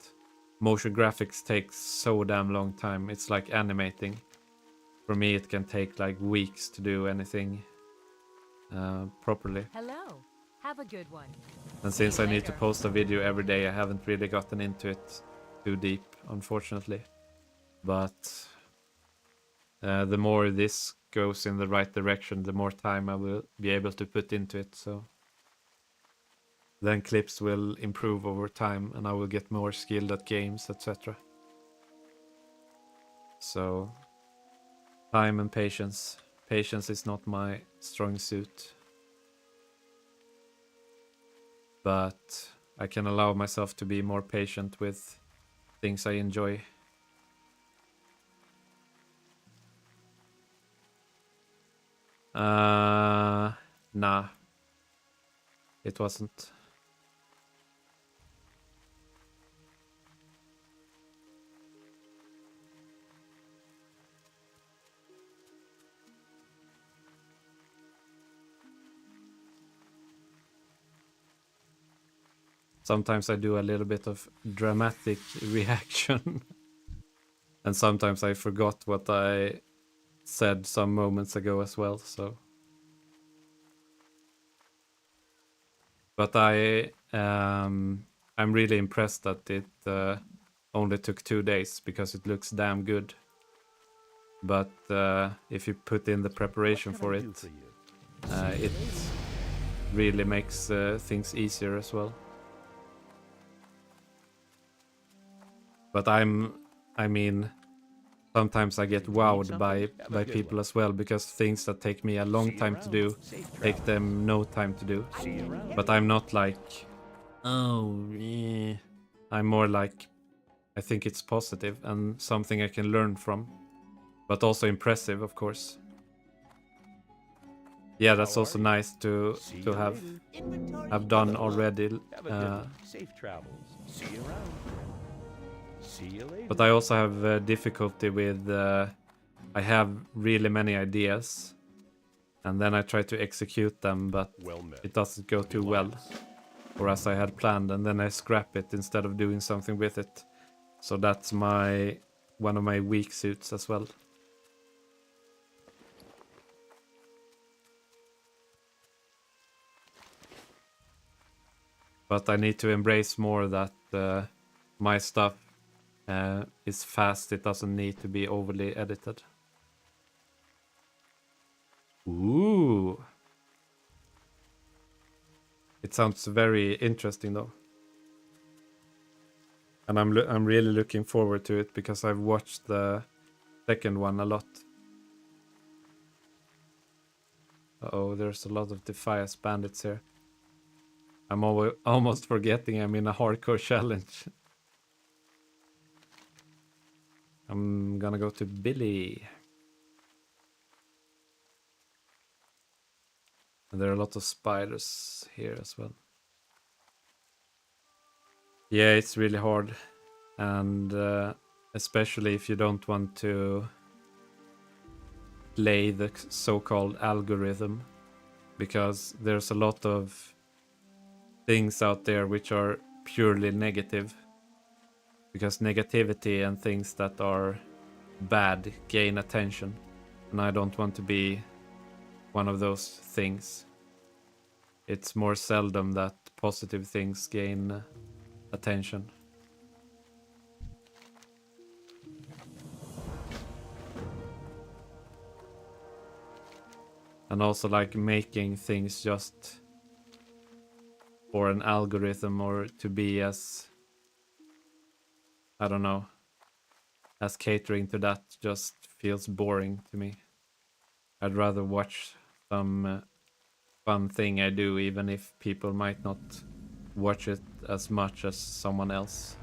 Motion graphics takes so damn long time. It's like animating. For me, it can take like weeks to do anything properly. Hello. Have a good one. And See since you I need to later. post a video every day, I haven't really gotten into it too deep, unfortunately. But the more this goes in the right direction, the more time I will be able to put into it. So then clips will improve over time and I will get more skilled at games, etc. So time and patience. Patience is not my strong suit. But I can allow myself to be more patient with things I enjoy. Nah, it wasn't. Sometimes I do a little bit of dramatic reaction. And sometimes I forgot what I said some moments ago as well, so. But I'm really impressed that it only took 2 days because it looks damn good. But if you put in the preparation for it, it really makes things easier as well. But I mean, sometimes I get wowed by people as well, because things that take me a long time to do take them no time to do. But I'm not like, oh, yeah. I'm more like, I think it's positive and something I can learn from, but also impressive, of course. Yeah, that's also nice to have done already. Safe travels. See you around. See you later. But I also have difficulty with, I have really many ideas, and then I try to execute them, but Well met. it doesn't go too well, or as I had planned, and then I scrap it instead of doing something with it. So that's one of my weak suits as well. But I need to embrace more that my stuff is fast. It doesn't need to be overly edited. Ooh. It sounds very interesting though. And I'm really looking forward to it because I've watched the second one a lot. Uh-oh, there's a lot of Defias bandits here. I'm almost forgetting I'm in a hardcore challenge. I'm gonna go to Billy. And there are a lot of spiders here as well. Yeah, it's really hard. And especially if you don't want to play the so-called algorithm. Because there's a lot of things out there which are purely negative. Because negativity and things that are bad gain attention. And I don't want to be one of those things. It's more seldom that positive things gain attention. And also like making things just for an algorithm or to be as, I don't know, as catering to that just feels boring to me. I'd rather watch some fun thing I do, even if people might not watch it as much as someone else.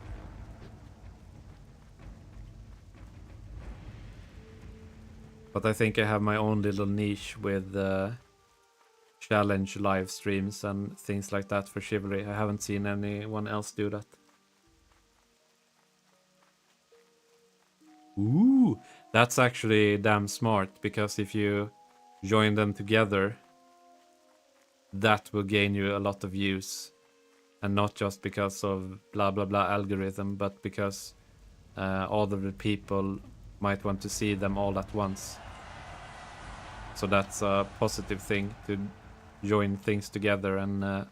But I think I have my own little niche with challenge live streams and things like that for Chivalry. I haven't seen anyone else do that. Ooh, that's actually damn smart, because if you join them together, that will gain you a lot of views. and not just because of blah blah blah algorithm, but because all of the people might want to see them all at once. So that's a positive thing, to join things together, and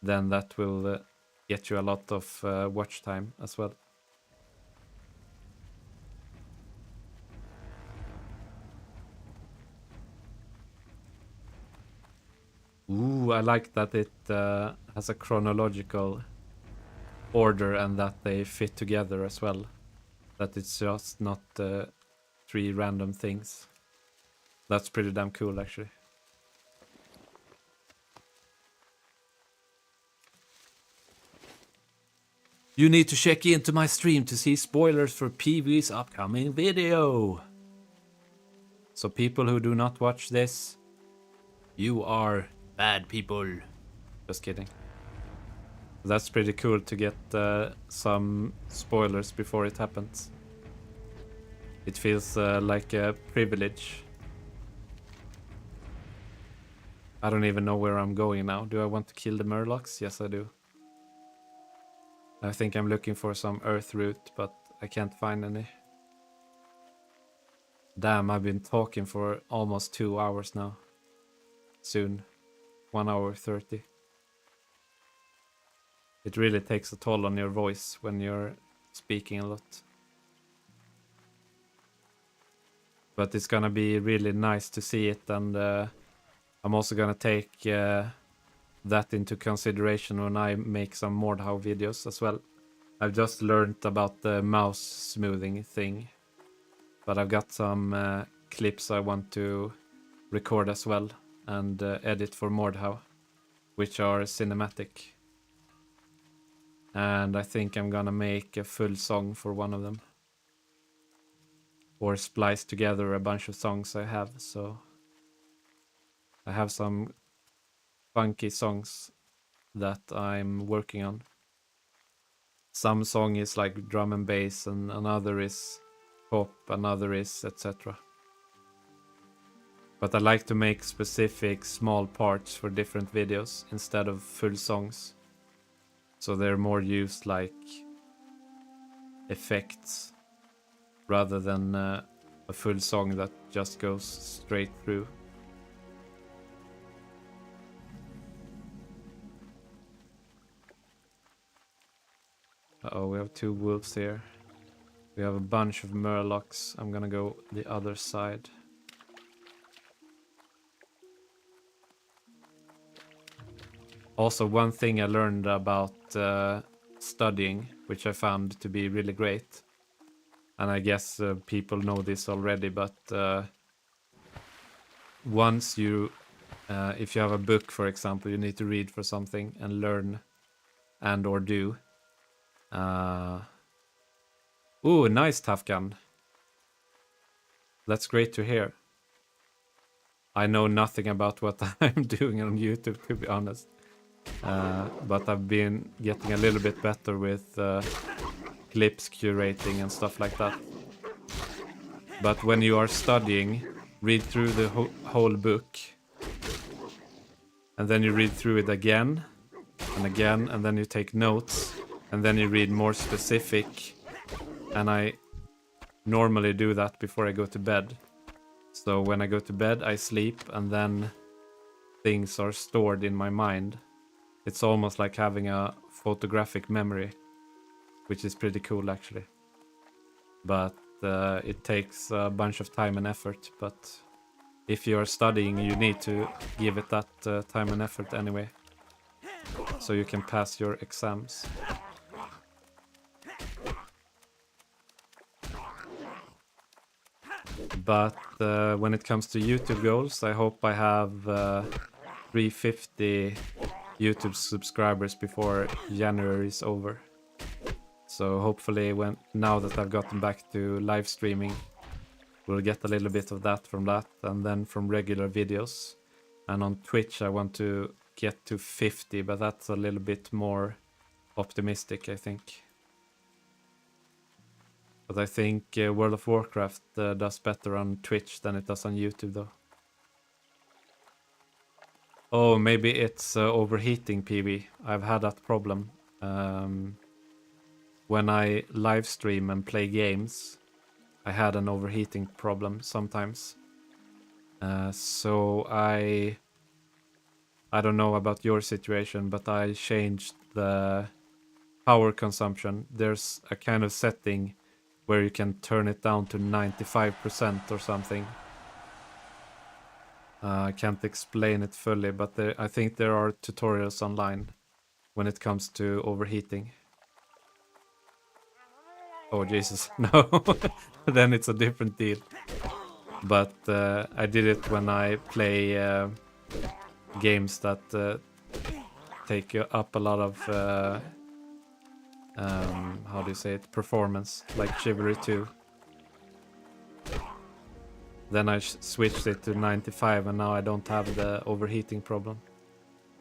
then that will get you a lot of watch time as well. Ooh, I like that it has a chronological order and that they fit together as well. That it's just not 3 random things. That's pretty damn cool, actually. You need to check into my stream to see spoilers for PV's upcoming video. So people who do not watch this, you are bad people. Just kidding. That's pretty cool to get some spoilers before it happens. It feels like a privilege. I don't even know where I'm going now. Do I want to kill the murlocs? Yes, I do. I think I'm looking for some earth root, but I can't find any. Damn, I've been talking for almost 2 hours now. Soon. 1 hour 30. It really takes a toll on your voice when you're speaking a lot. But it's gonna be really nice to see it, and I'm also gonna take that into consideration when I make some Mordhau videos as well. I've just learned about the mouse smoothing thing, but I've got some clips I want to record as well and edit for Mordhau, which are cinematic. And I think I'm gonna make a full song for one of them. Or splice together a bunch of songs I have, so I have some funky songs that I'm working on. Some song is like drum and bass, and another is pop, another is etc. But I like to make specific small parts for different videos instead of full songs. So they're more used like effects rather than a full song that just goes straight through. Uh-oh, we have 2 wolves here. We have a bunch of murlocs. I'm gonna go the other side. Also, one thing I learned about studying, which I found to be really great, and I guess people know this already, but once you, if you have a book, for example, you need to read for something and learn and or do. Ooh, nice tough gun. That's great to hear. I know nothing about what I'm doing on YouTube, to be honest. But I've been getting a little bit better with clips curating and stuff like that. But when you are studying, read through the whole book. And then you read through it again and again, and then you take notes. And then you read more specific. And I normally do that before I go to bed. So when I go to bed, I sleep, and then things are stored in my mind. It's almost like having a photographic memory, which is pretty cool actually. But it takes a bunch of time and effort. But if you're studying, you need to give it that time and effort anyway, so you can pass your exams. But when it comes to YouTube goals, I hope I have 350 YouTube subscribers before January is over. So hopefully now that I've gotten back to live streaming, we'll get a little bit of that from that, and then from regular videos. And on Twitch I want to get to 50, but that's a little bit more optimistic, I think. But I think World of Warcraft does better on Twitch than it does on YouTube, though. Oh, maybe it's overheating, PB. I've had that problem. When I live stream and play games, I had an overheating problem sometimes. So I don't know about your situation, but I changed the power consumption. There's a kind of setting where you can turn it down to 95% or something. I can't explain it fully, but I think there are tutorials online when it comes to overheating. Oh Jesus, no. Then it's a different deal. But I did it when I play games that take up a lot of how do you say it, performance, like Chivalry 2. Then I switched it to 95 and now I don't have the overheating problem.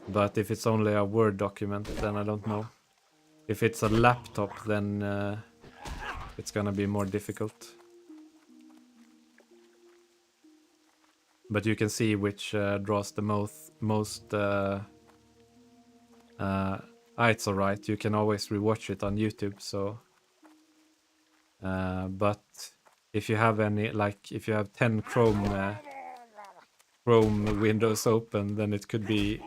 But if it's only a Word document, then I don't know. If it's a laptop, then it's gonna be more difficult. But you can see which draws the most it's alright, you can always rewatch it on YouTube, so but if you have any, like if you have 10 Chrome windows open, then it could be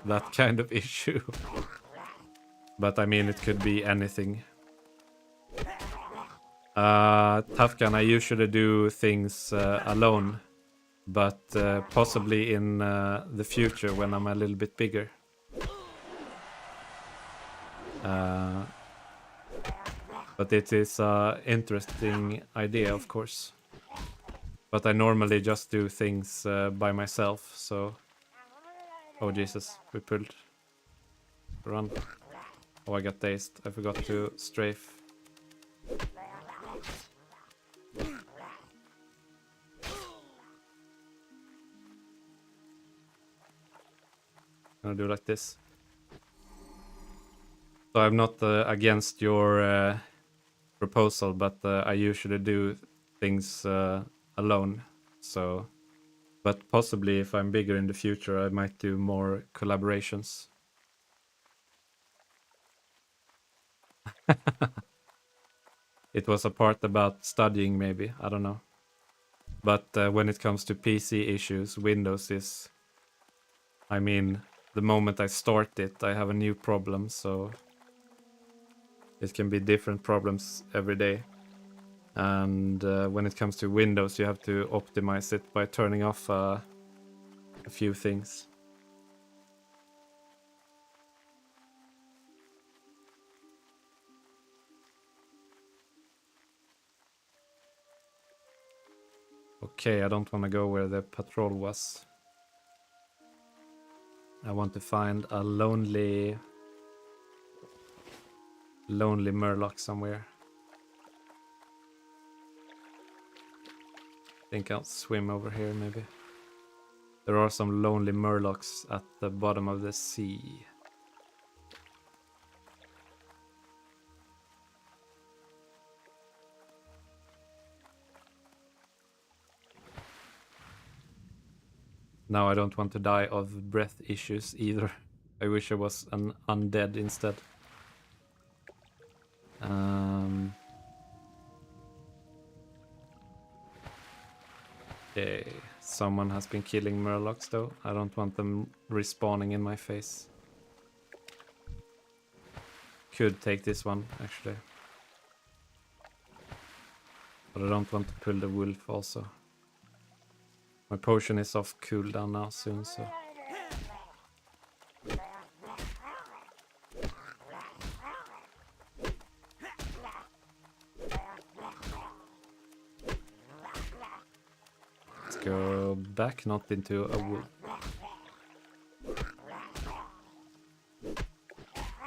that kind of issue. But I mean, it could be anything. Tafkan, I usually do things alone, but possibly in the future when I'm a little bit bigger. But it is an interesting idea, of course. But I normally just do things by myself, so... Oh Jesus, we pulled. Run. Oh, I got dazed. I forgot to strafe. I'm gonna do like this. So I'm not against your proposal, but I usually do things alone. So, but possibly if I'm bigger in the future, I might do more collaborations. It was a part about studying, maybe. I don't know. But when it comes to PC issues, Windows is... I mean, the moment I start it, I have a new problem, so... It can be different problems every day. And when it comes to Windows, you have to optimize it by turning off a few things. Okay, I don't want to go where the patrol was. I want to find a lonely Murloc somewhere. I think I'll swim over here, maybe. There are some lonely Murlocs at the bottom of the sea. Now I don't want to die of breath issues either. I wish I was an undead instead. Okay, someone has been killing Murlocs though. I don't want them respawning in my face. Could take this one, actually. But I don't want to pull the wolf also. My potion is off cooldown now soon, so... Let's go back, not into a wolf.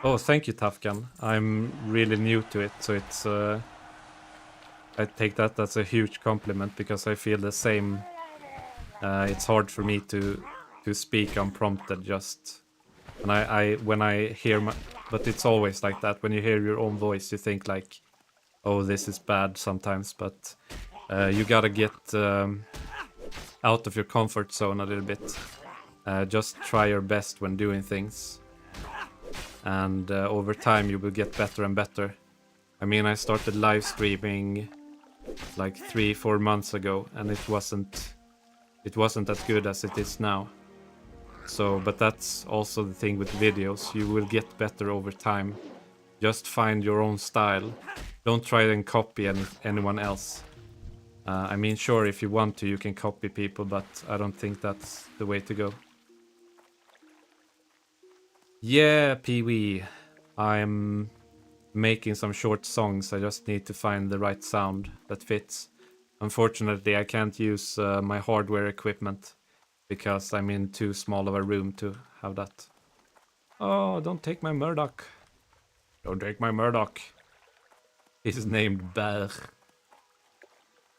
Oh, thank you, Tafkan. I'm really new to it, so it's... I take that as a huge compliment, because I feel the same... it's hard for me to speak unprompted, just... And when I hear my... But it's always like that. When you hear your own voice, you think like, oh, this is bad sometimes. But you gotta get out of your comfort zone a little bit. Just try your best when doing things. And over time you will get better and better. I mean, I started live streaming like 3-4 months ago, and it wasn't as good as it is now. So, but that's also the thing with videos. You will get better over time. Just find your own style. Don't try and copy anyone else. I mean, sure, if you want to, you can copy people, but I don't think that's the way to go. Yeah, Pee-wee. I'm making some short songs. I just need to find the right sound that fits. Unfortunately, I can't use my hardware equipment because I'm in too small of a room to have that. Oh, don't take my Murdoch. Don't take my Murdoch. He's named Berg.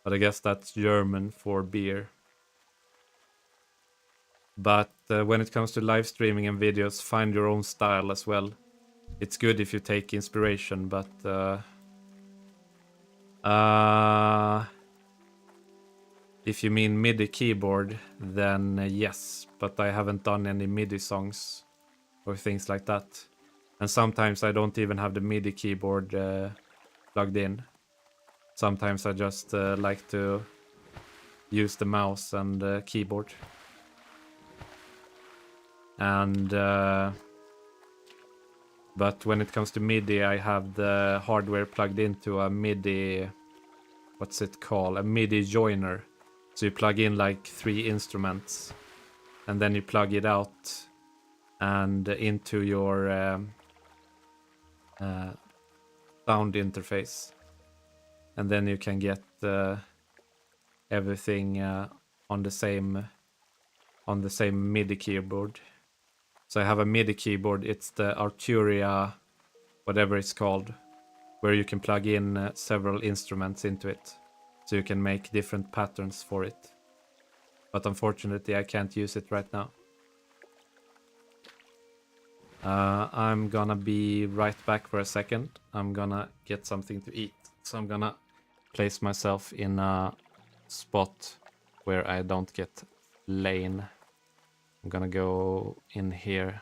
But I guess that's German for beer. But when it comes to live streaming and videos, find your own style as well. It's good if you take inspiration, but if you mean MIDI keyboard, then yes, but I haven't done any MIDI songs or things like that. And sometimes I don't even have the MIDI keyboard plugged in. Sometimes I just like to use the mouse and keyboard. And but when it comes to MIDI, I have the hardware plugged into a MIDI, what's it called? A MIDI joiner. So you plug in like 3 instruments, and then you plug it out and into your sound interface, and then you can get everything on the same MIDI keyboard. So I have a MIDI keyboard. It's the Arturia, whatever it's called, where you can plug in several instruments into it, so you can make different patterns for it. But unfortunately, I can't use it right now. I'm gonna be right back for a second. I'm gonna get something to eat. So I'm gonna place myself in a spot where I don't get lane. I'm gonna go in here.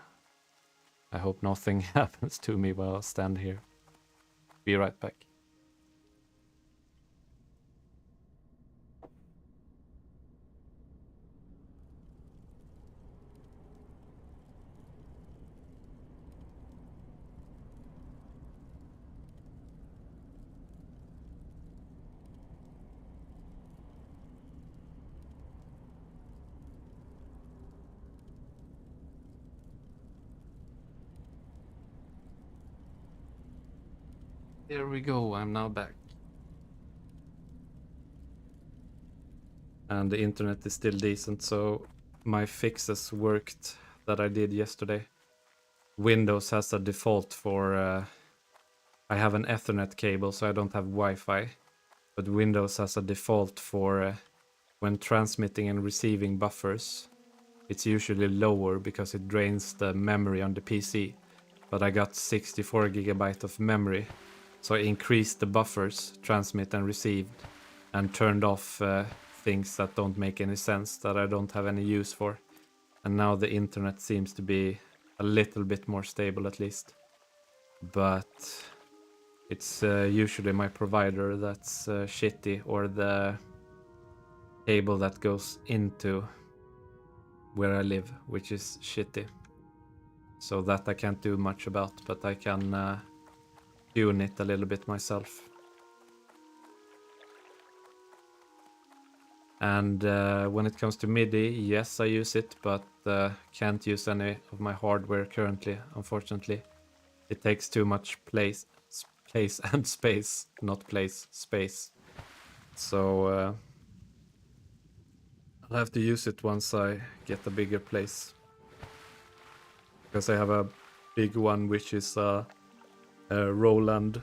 I hope nothing happens to me while I stand here. Be right back. There we go, I'm now back. And the internet is still decent, so my fixes worked that I did yesterday. Windows has a default for... I have an Ethernet cable, so I don't have Wi-Fi. But Windows has a default for when transmitting and receiving buffers. It's usually lower because it drains the memory on the PC. But I got 64 GB of memory. So I increased the buffers, transmit and receive, and turned off things that don't make any sense, that I don't have any use for. And now the internet seems to be a little bit more stable at least. But it's usually my provider that's shitty, or the cable that goes into where I live, which is shitty. So that I can't do much about, but I can tune it a little bit myself. And when it comes to MIDI, yes, I use it, but can't use any of my hardware currently, unfortunately. It takes too much place and space, not place, space. So I'll have to use it once I get a bigger place. Because I have a big one, which is a Roland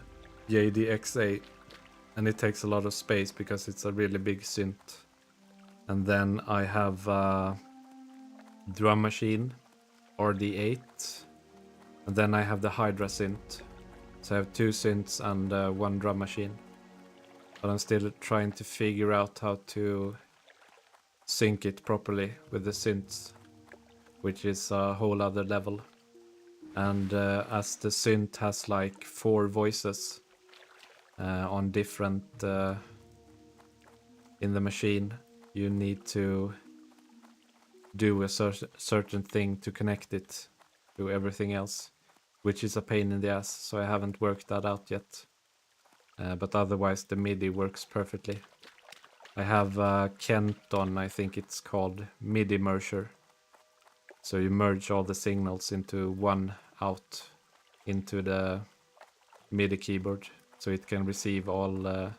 JDXA, and it takes a lot of space because it's a really big synth. And then I have a drum machine, RD8, and then I have the Hydra synth. So I have 2 synths and 1 drum machine. But I'm still trying to figure out how to sync it properly with the synths. which is a whole other level. And as the synth has like 4 voices on different in the machine, you need to do a certain thing to connect it to everything else, which is a pain in the ass, so I haven't worked that out yet. But otherwise the MIDI works perfectly. I have Kenton, I think it's called, MIDI merger. So you merge all the signals into one out into the MIDI keyboard, so it can receive all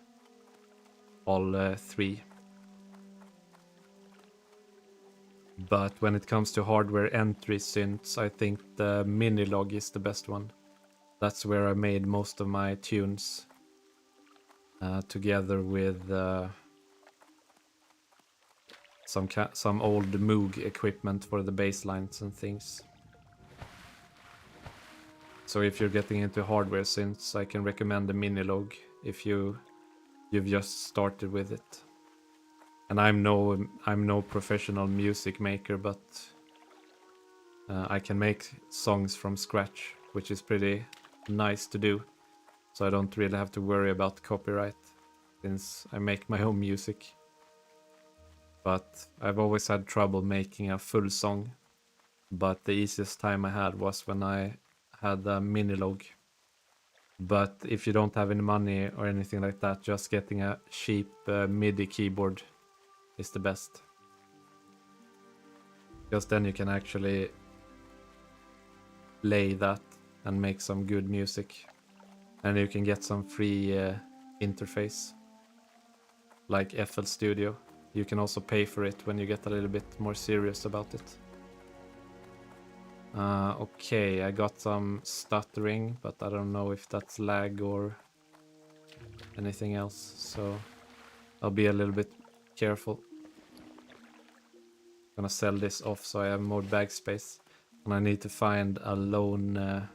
3. But when it comes to hardware entry synths, I think the Minilog is the best one. That's where I made most of my tunes, together with some old Moog equipment for the bass lines and things. So if you're getting into hardware synths, I can recommend the Minilog if you've just started with it. And I'm no professional music maker, but I can make songs from scratch, which is pretty nice to do. So I don't really have to worry about copyright, since I make my own music. But I've always had trouble making a full song. But the easiest time I had was when I had a Minilog. But if you don't have any money or anything like that, just getting a cheap MIDI keyboard is the best. Because then you can actually play that and make some good music. And you can get some free interface, like FL Studio. You can also pay for it when you get a little bit more serious about it. Okay, I got some stuttering, but I don't know if that's lag or anything else, so I'll be a little bit careful. Gonna sell this off so I have more bag space. And I need to find a lone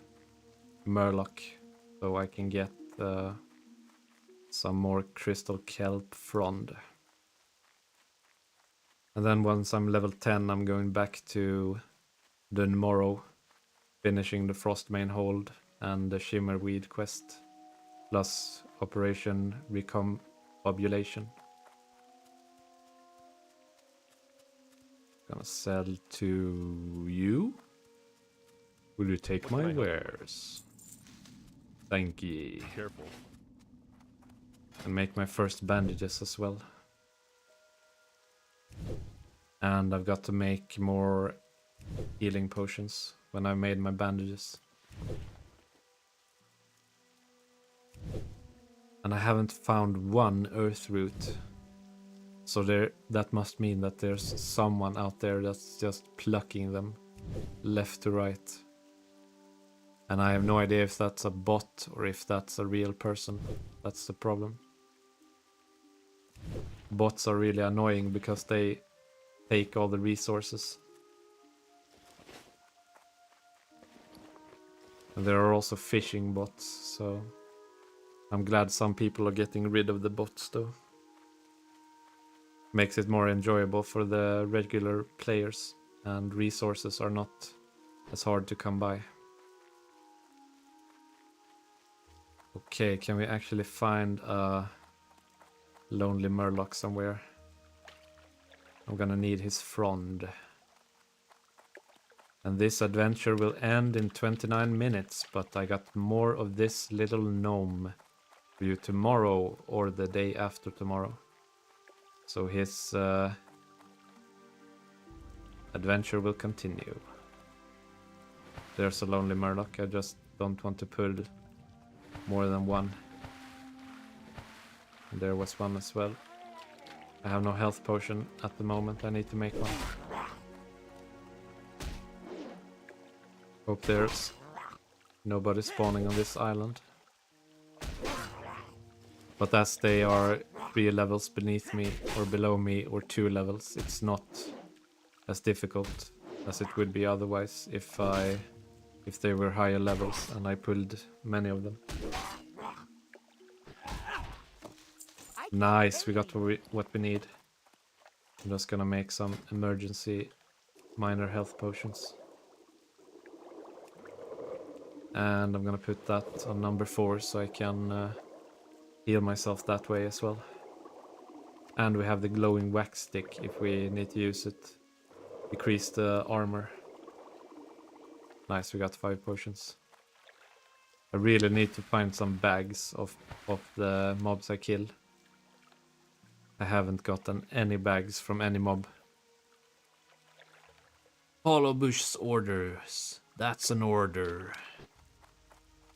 Murloc so I can get some more crystal kelp frond. And then once I'm level 10, I'm going back to the Morrow, finishing the Frostmane Hold and the Shimmerweed quest, plus Operation Recombobulation. Gonna sell to you. Will you take my wares? Thank ye. Careful. And make my first bandages as well. And I've got to make more healing potions when I've made my bandages. And I haven't found one earth root. So that must mean that there's someone out there that's just plucking them left to right. And I have no idea if that's a bot or if that's a real person. That's the problem. Bots are really annoying because they take all the resources. And there are also fishing bots, so I'm glad some people are getting rid of the bots though. Makes it more enjoyable for the regular players, and resources are not as hard to come by. Okay, can we actually find a lonely Murloc somewhere? I'm gonna need his frond. And this adventure will end in 29 minutes, but I got more of this little gnome for you tomorrow or the day after tomorrow. So his adventure will continue. There's a lonely Murloc. I just don't want to pull more than one. And there was one as well. I have no health potion at the moment. I need to make one. Hope there's nobody spawning on this island. But as they are 3 levels beneath me or below me, or 2 levels, it's not as difficult as it would be otherwise if they were higher levels and I pulled many of them. Nice, we got what we need. I'm just gonna make some emergency minor health potions. And I'm gonna put that on number 4 so I can heal myself that way as well. And we have the glowing wax stick if we need to use it. Decrease the armor. Nice, we got 5 potions. I really need to find some bags of the mobs I kill. I haven't gotten any bags from any mob. Follow Bush's orders. That's an order.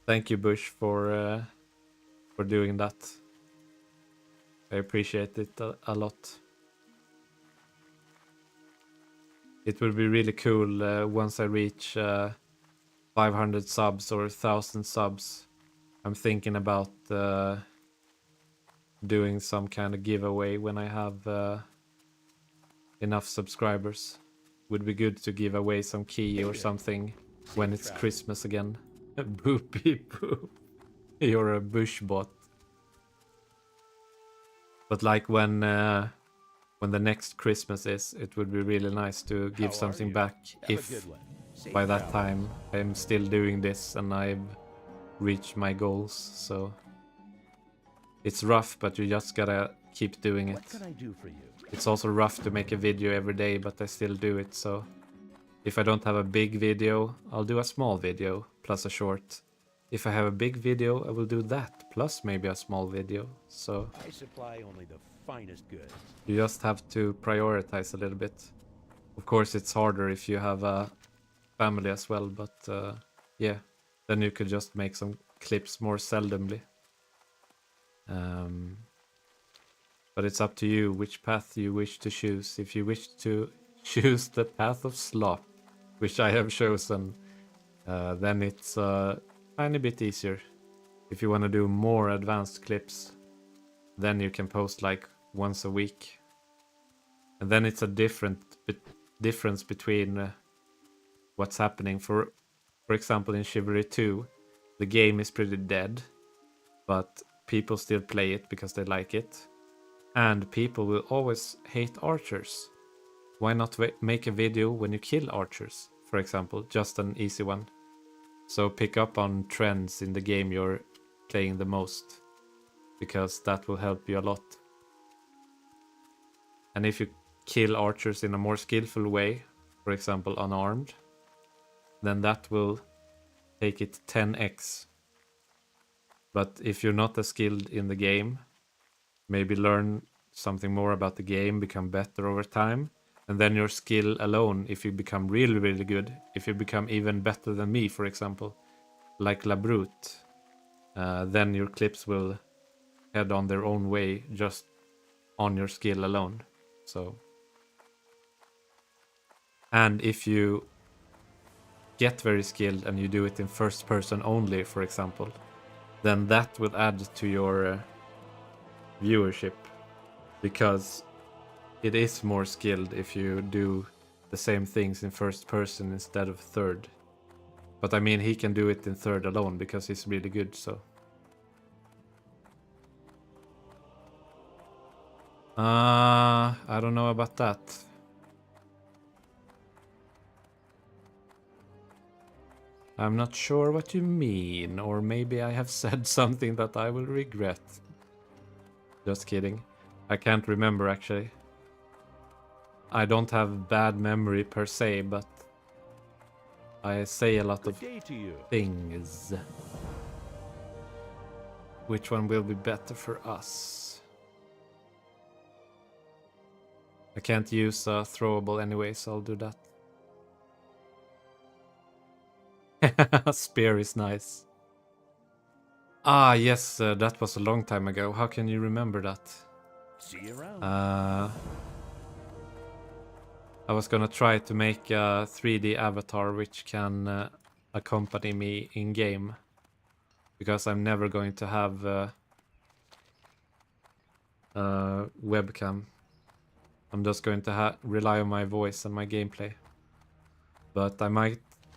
Thank you, Bush, for doing that. I appreciate it a lot. It will be really cool once I reach 500 subs or 1,000 subs. I'm thinking about doing some kind of giveaway when I have enough subscribers. Would be good to give away some key or something when it's Christmas again. Boopy boop. You're a bush bot. But like when the next Christmas is, it would be really nice to give something back if by that time I'm still doing this and I've reached my goals. So it's rough, but you just gotta keep doing it. What can I do for you? It's also rough to make a video every day, but I still do it. So if I don't have a big video, I'll do a small video plus a short. If I have a big video, I will do that plus maybe a small video. So I supply only the finest goods. you just have to prioritize a little bit. Of course, it's harder if you have a family as well, but yeah, then you could just make some clips more seldomly. But it's up to you which path you wish to choose. If you wish to choose the path of slop, which I have chosen, then it's a tiny bit easier. If you want to do more advanced clips, then you can post like once a week. And then it's a difference between what's happening. For example, in Chivalry 2, the game is pretty dead, but people still play it because they like it. And people will always hate archers. Why not make a video when you kill archers, for example? Just an easy one. So pick up on trends in the game you're playing the most, because that will help you a lot. And if you kill archers in a more skillful way, for example unarmed, then that will take it 10x. But if you're not as skilled in the game, maybe learn something more about the game, become better over time, and then your skill alone, if you become really, really good, if you become even better than me, for example, like La Brute, then your clips will head on their own way just on your skill alone. So, and if you get very skilled and you do it in first person only, for example, then that will add to your viewership, because it is more skilled if you do the same things in first person instead of third. But I mean, he can do it in third alone because he's really good, so. I don't know about that. I'm not sure what you mean, or maybe I have said something that I will regret. Just kidding. I can't remember actually. I don't have bad memory per se, but I say a lot of things. Which one will be better for us? I can't use a throwable anyway, so I'll do that. Spear is nice. Ah, yes, that was a long time ago. How can you remember that? See you around. I was gonna try to make a 3D avatar which can accompany me in game, because I'm never going to have webcam. I'm just going to rely on my voice and my gameplay. But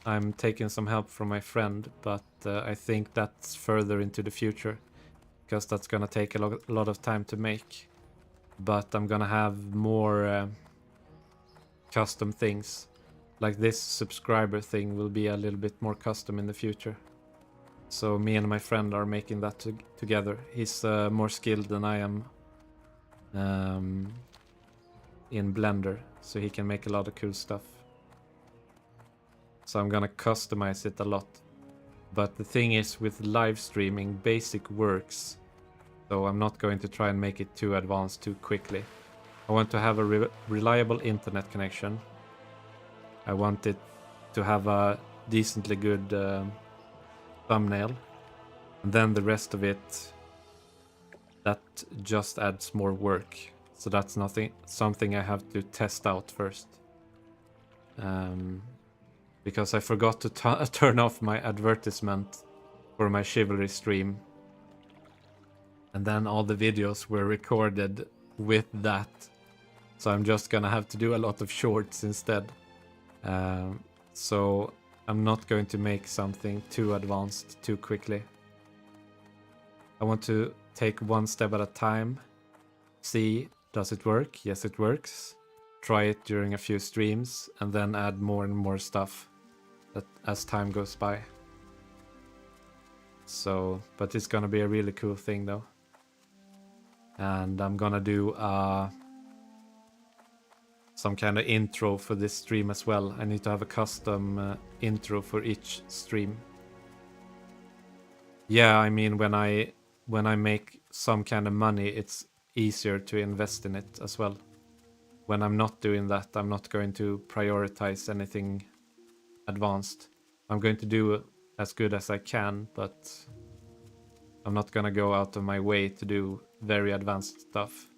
I'm taking some help from my friend, but I think that's further into the future, because that's gonna take a lot of time to make. But I'm gonna have more custom things. like this subscriber thing will be a little bit more custom in the future. So me and my friend are making that together. He's more skilled than I am in Blender, so he can make a lot of cool stuff. So I'm gonna customize it a lot. But the thing is, with live streaming, basic works. So I'm not going to try and make it too advanced too quickly. I want to have a reliable internet connection. I want it to have a decently good thumbnail. And then the rest of it, that just adds more work. So that's something I have to test out first. Because I forgot to turn off my advertisement for my Chivalry stream. And then all the videos were recorded with that. So I'm just gonna have to do a lot of shorts instead. So I'm not going to make something too advanced too quickly. I want to take one step at a time. See, does it work? Yes, it works. Try it during a few streams and then add more and more stuff as time goes by. So, but it's gonna be a really cool thing though. And I'm gonna do some kind of intro for this stream as well. I need to have a custom intro for each stream. Yeah, I mean, when I make some kind of money, it's easier to invest in it as well. When I'm not doing that, I'm not going to prioritize anything advanced. I'm going to do as good as I can, but I'm not gonna go out of my way to do very advanced stuff.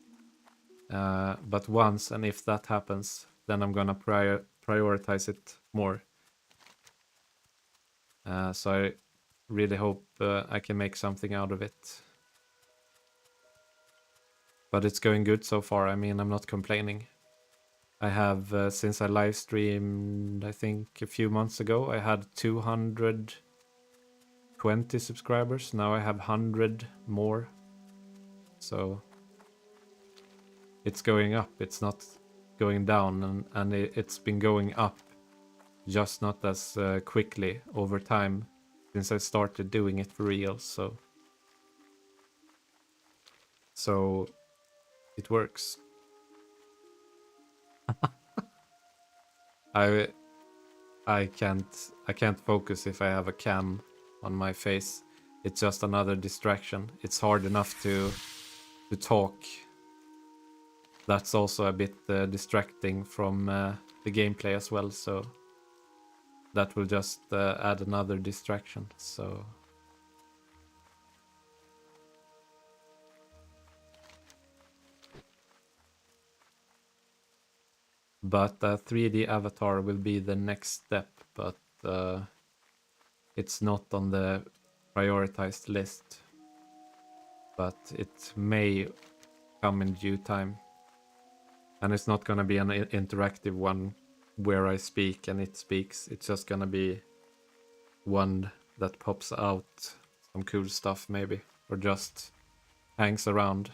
But once and if that happens, then I'm gonna prioritize it more. So I really hope I can make something out of it. But it's going good so far. I mean, I'm not complaining. I have, since I live streamed, I think a few months ago, I had 220 subscribers. Now I have 100 more. So it's going up. It's not going down, and it's been going up, just not as quickly over time since I started doing it for real. So it works. I can't focus if I have a cam on my face. It's just another distraction. It's hard enough to talk. That's also a bit distracting from the gameplay as well, so that will just add another distraction. So but a 3D avatar will be the next step, but it's not on the prioritized list. But it may come in due time. And it's not gonna be an interactive one where I speak and it speaks. It's just gonna be one that pops out some cool stuff maybe, or just hangs around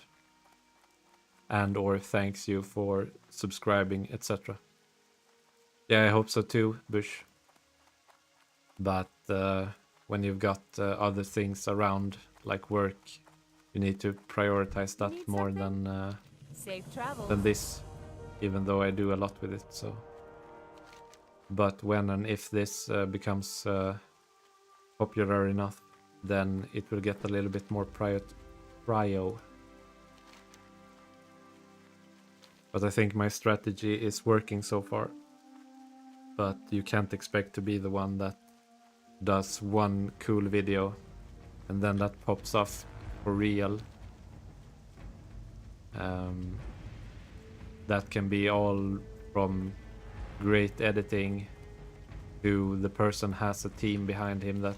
and or thanks you for subscribing, etc. Yeah, I hope so too, Bush. But when you've got other things around like work, you need to prioritize that Need more something? Safe travels. than this, even though I do a lot with it. So, but when and if this becomes popular enough, then it will get a little bit more prio. But I think my strategy is working so far. But you can't expect to be the one that does one cool video and then that pops off for real. That can be all from great editing to the person has a team behind him that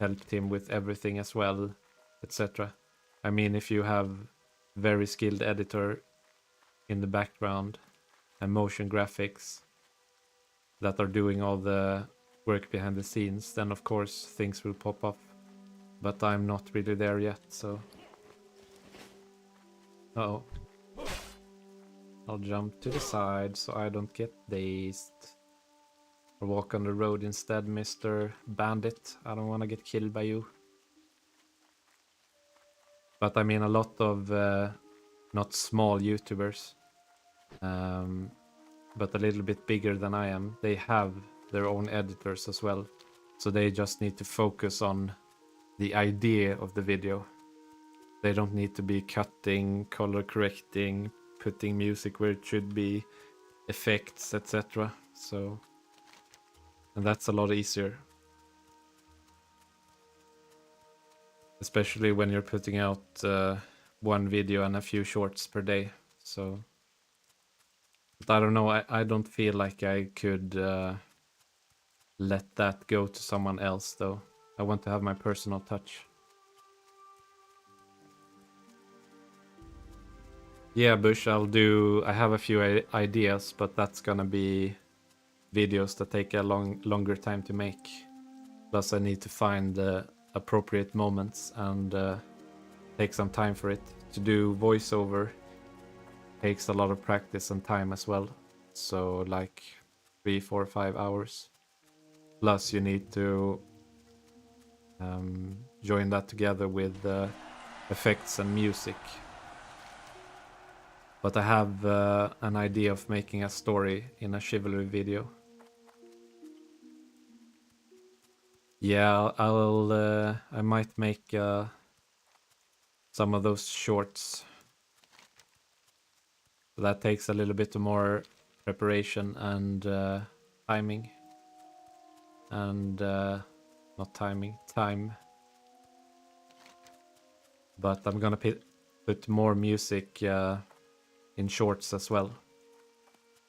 helped him with everything as well, etc. I mean, if you have very skilled editor in the background and motion graphics that are doing all the work behind the scenes, then of course things will pop up. But I'm not really there yet, so... Uh-oh. I'll jump to the side so I don't get dazed. Or walk on the road instead, Mr. Bandit. I don't want to get killed by you. But I mean a lot of not small YouTubers, but a little bit bigger than I am. They have their own editors as well. So they just need to focus on the idea of the video. They don't need to be cutting, color correcting, putting music where it should be, effects, etc. So, and that's a lot easier. Especially when you're putting out one video and a few shorts per day. So, but I don't know, I don't feel like I could let that go to someone else though. I want to have my personal touch. Yeah, Bush, I have a few ideas, but that's gonna be videos that take a longer time to make. Plus I need to find the appropriate moments and take some time for it. To do voiceover takes a lot of practice and time as well. So like 3, 4, 5 hours. Plus you need to join that together with effects and music. But I have an idea of making a story in a chivalry video. Yeah, I might make some of those shorts. That takes a little bit more preparation and timing. And not timing, time. But I'm gonna put more music in shorts as well.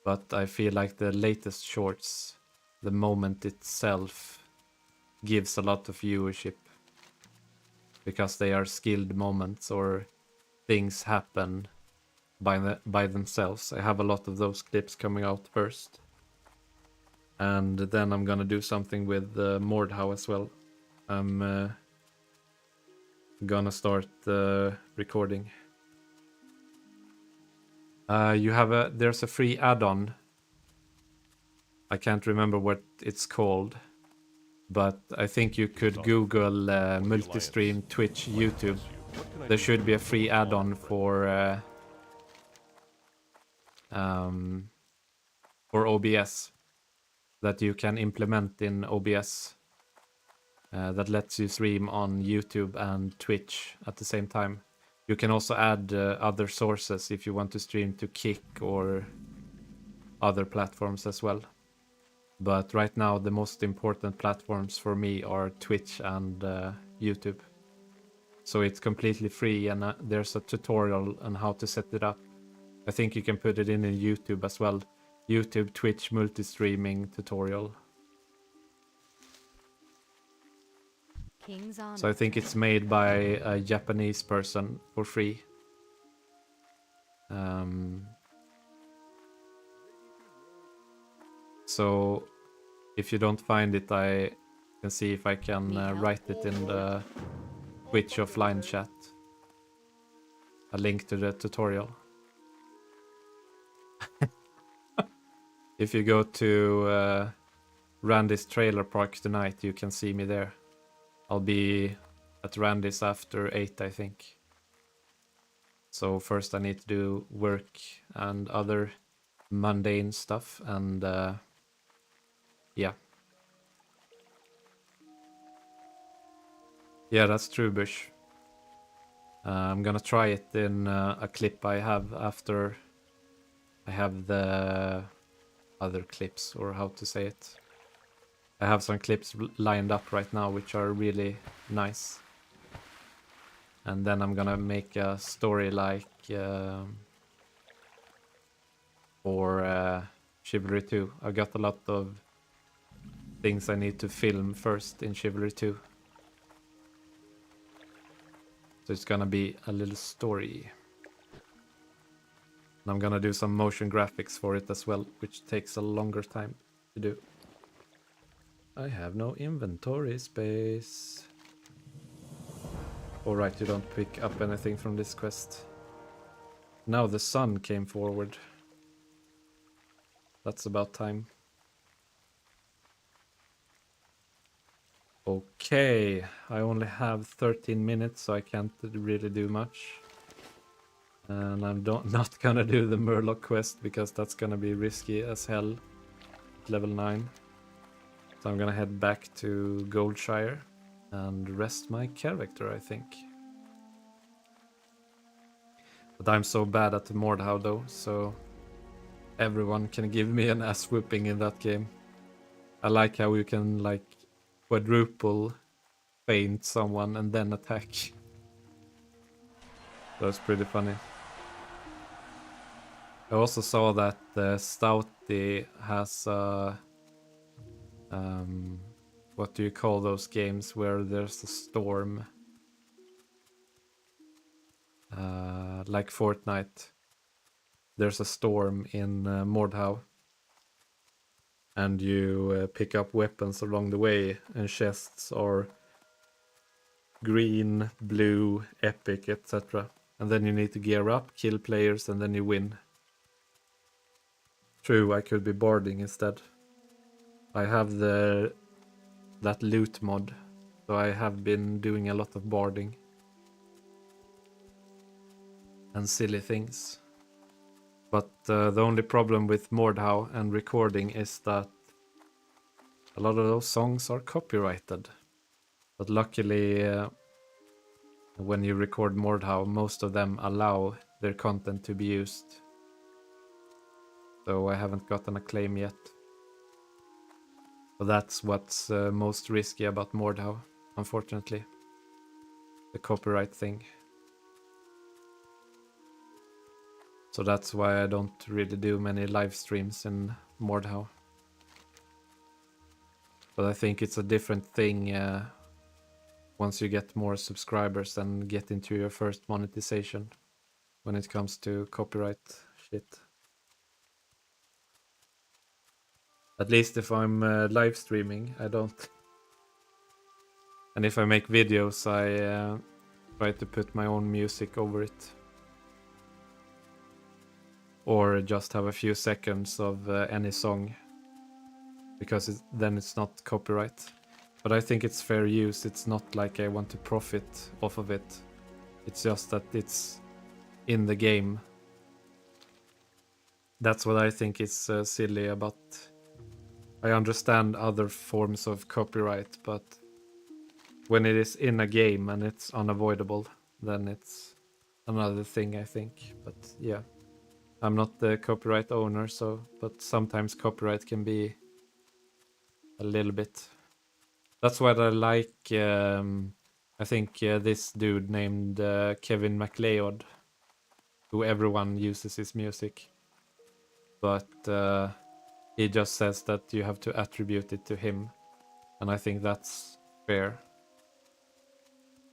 But I feel like the latest shorts, the moment itself gives a lot of viewership because they are skilled moments or things happen by themselves. I have a lot of those clips coming out first. And then I'm gonna do something with Mordhau as well. I'm gonna start recording. There's a free add-on. I can't remember what it's called, but I think you could Google multi-stream Twitch YouTube. There should be a free add-on for OBS that you can implement in OBS that lets you stream on YouTube and Twitch at the same time. You can also add other sources if you want to stream to Kick or other platforms as well. But right now the most important platforms for me are Twitch and YouTube. So it's completely free and there's a tutorial on how to set it up. I think you can put it in YouTube as well. YouTube, Twitch, multi-streaming tutorial. King's Honor. So I think it's made by a Japanese person for free. So if you don't find it, I can see if I can write it in the Twitch offline chat. A link to the tutorial. If you go to Randy's trailer park tonight, you can see me there. I'll be at Randy's after 8, I think. So first I need to do work and other mundane stuff, and yeah. Yeah, that's true, Bush. I'm gonna try it in a clip I have after I have the other clips, or how to say it. I have some clips lined up right now which are really nice. And then I'm gonna make a story like for Chivalry 2. I got a lot of things I need to film first in Chivalry 2. So it's gonna be a little story. And I'm gonna do some motion graphics for it as well, which takes a longer time to do. I have no inventory space. Alright, you don't pick up anything from this quest. Now the sun came forward. That's about time. Okay, I only have 13 minutes, so I can't really do much. And I'm not gonna do the Murloc quest because that's gonna be risky as hell. Level 9. So I'm gonna head back to Goldshire and rest my character, I think. But I'm so bad at the Mordhau though, so everyone can give me an ass whooping in that game. I like how you can like quadruple feint someone and then attack. That's pretty funny. I also saw that Stouty has what do you call those games where there's a storm? Like Fortnite. There's a storm in Mordhau. And you pick up weapons along the way, and chests are green, blue, epic, etc. And then you need to gear up, kill players, and then you win. True, I could be barding instead. I have that loot mod, so I have been doing a lot of barding. And silly things. But the only problem with Mordhau and recording is that a lot of those songs are copyrighted. But luckily, when you record Mordhau, most of them allow their content to be used. So I haven't gotten a claim yet. So that's what's most risky about Mordhau, unfortunately. The copyright thing. So that's why I don't really do many live streams in Mordhau. But I think it's a different thing once you get more subscribers and get into your first monetization when it comes to copyright shit. At least if I'm live streaming, I don't. And if I make videos, I try to put my own music over it. Or just have a few seconds of any song. Because then it's not copyright. But I think it's fair use. It's not like I want to profit off of it. It's just that it's in the game. That's what I think is silly about. I understand other forms of copyright, but when it is in a game and it's unavoidable, then it's another thing, I think. But yeah, I'm not the copyright owner, but sometimes copyright can be a little bit. That's what I like. I think this dude named Kevin MacLeod, who everyone uses his music, but he just says that you have to attribute it to him, and I think that's fair.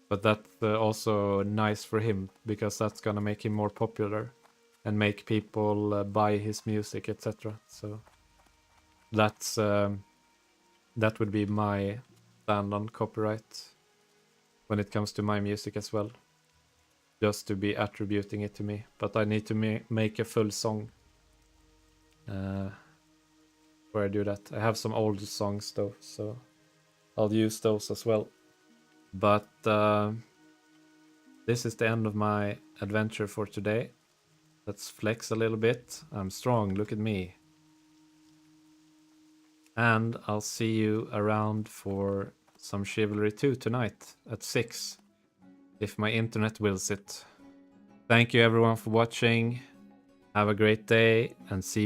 But that's also nice for him, because that's gonna make him more popular and make people buy his music, etc. So that's that would be my stand on copyright when it comes to my music as well. Just to be attributing it to me, but I need to make a full song where I do that. I have some old songs though, so I'll use those as well. But this is the end of my adventure for today. Let's flex a little bit. I'm strong, look at me. And I'll see you around for some Chivalry 2 tonight at 6. If my internet wills it. Thank you everyone for watching. Have a great day and see you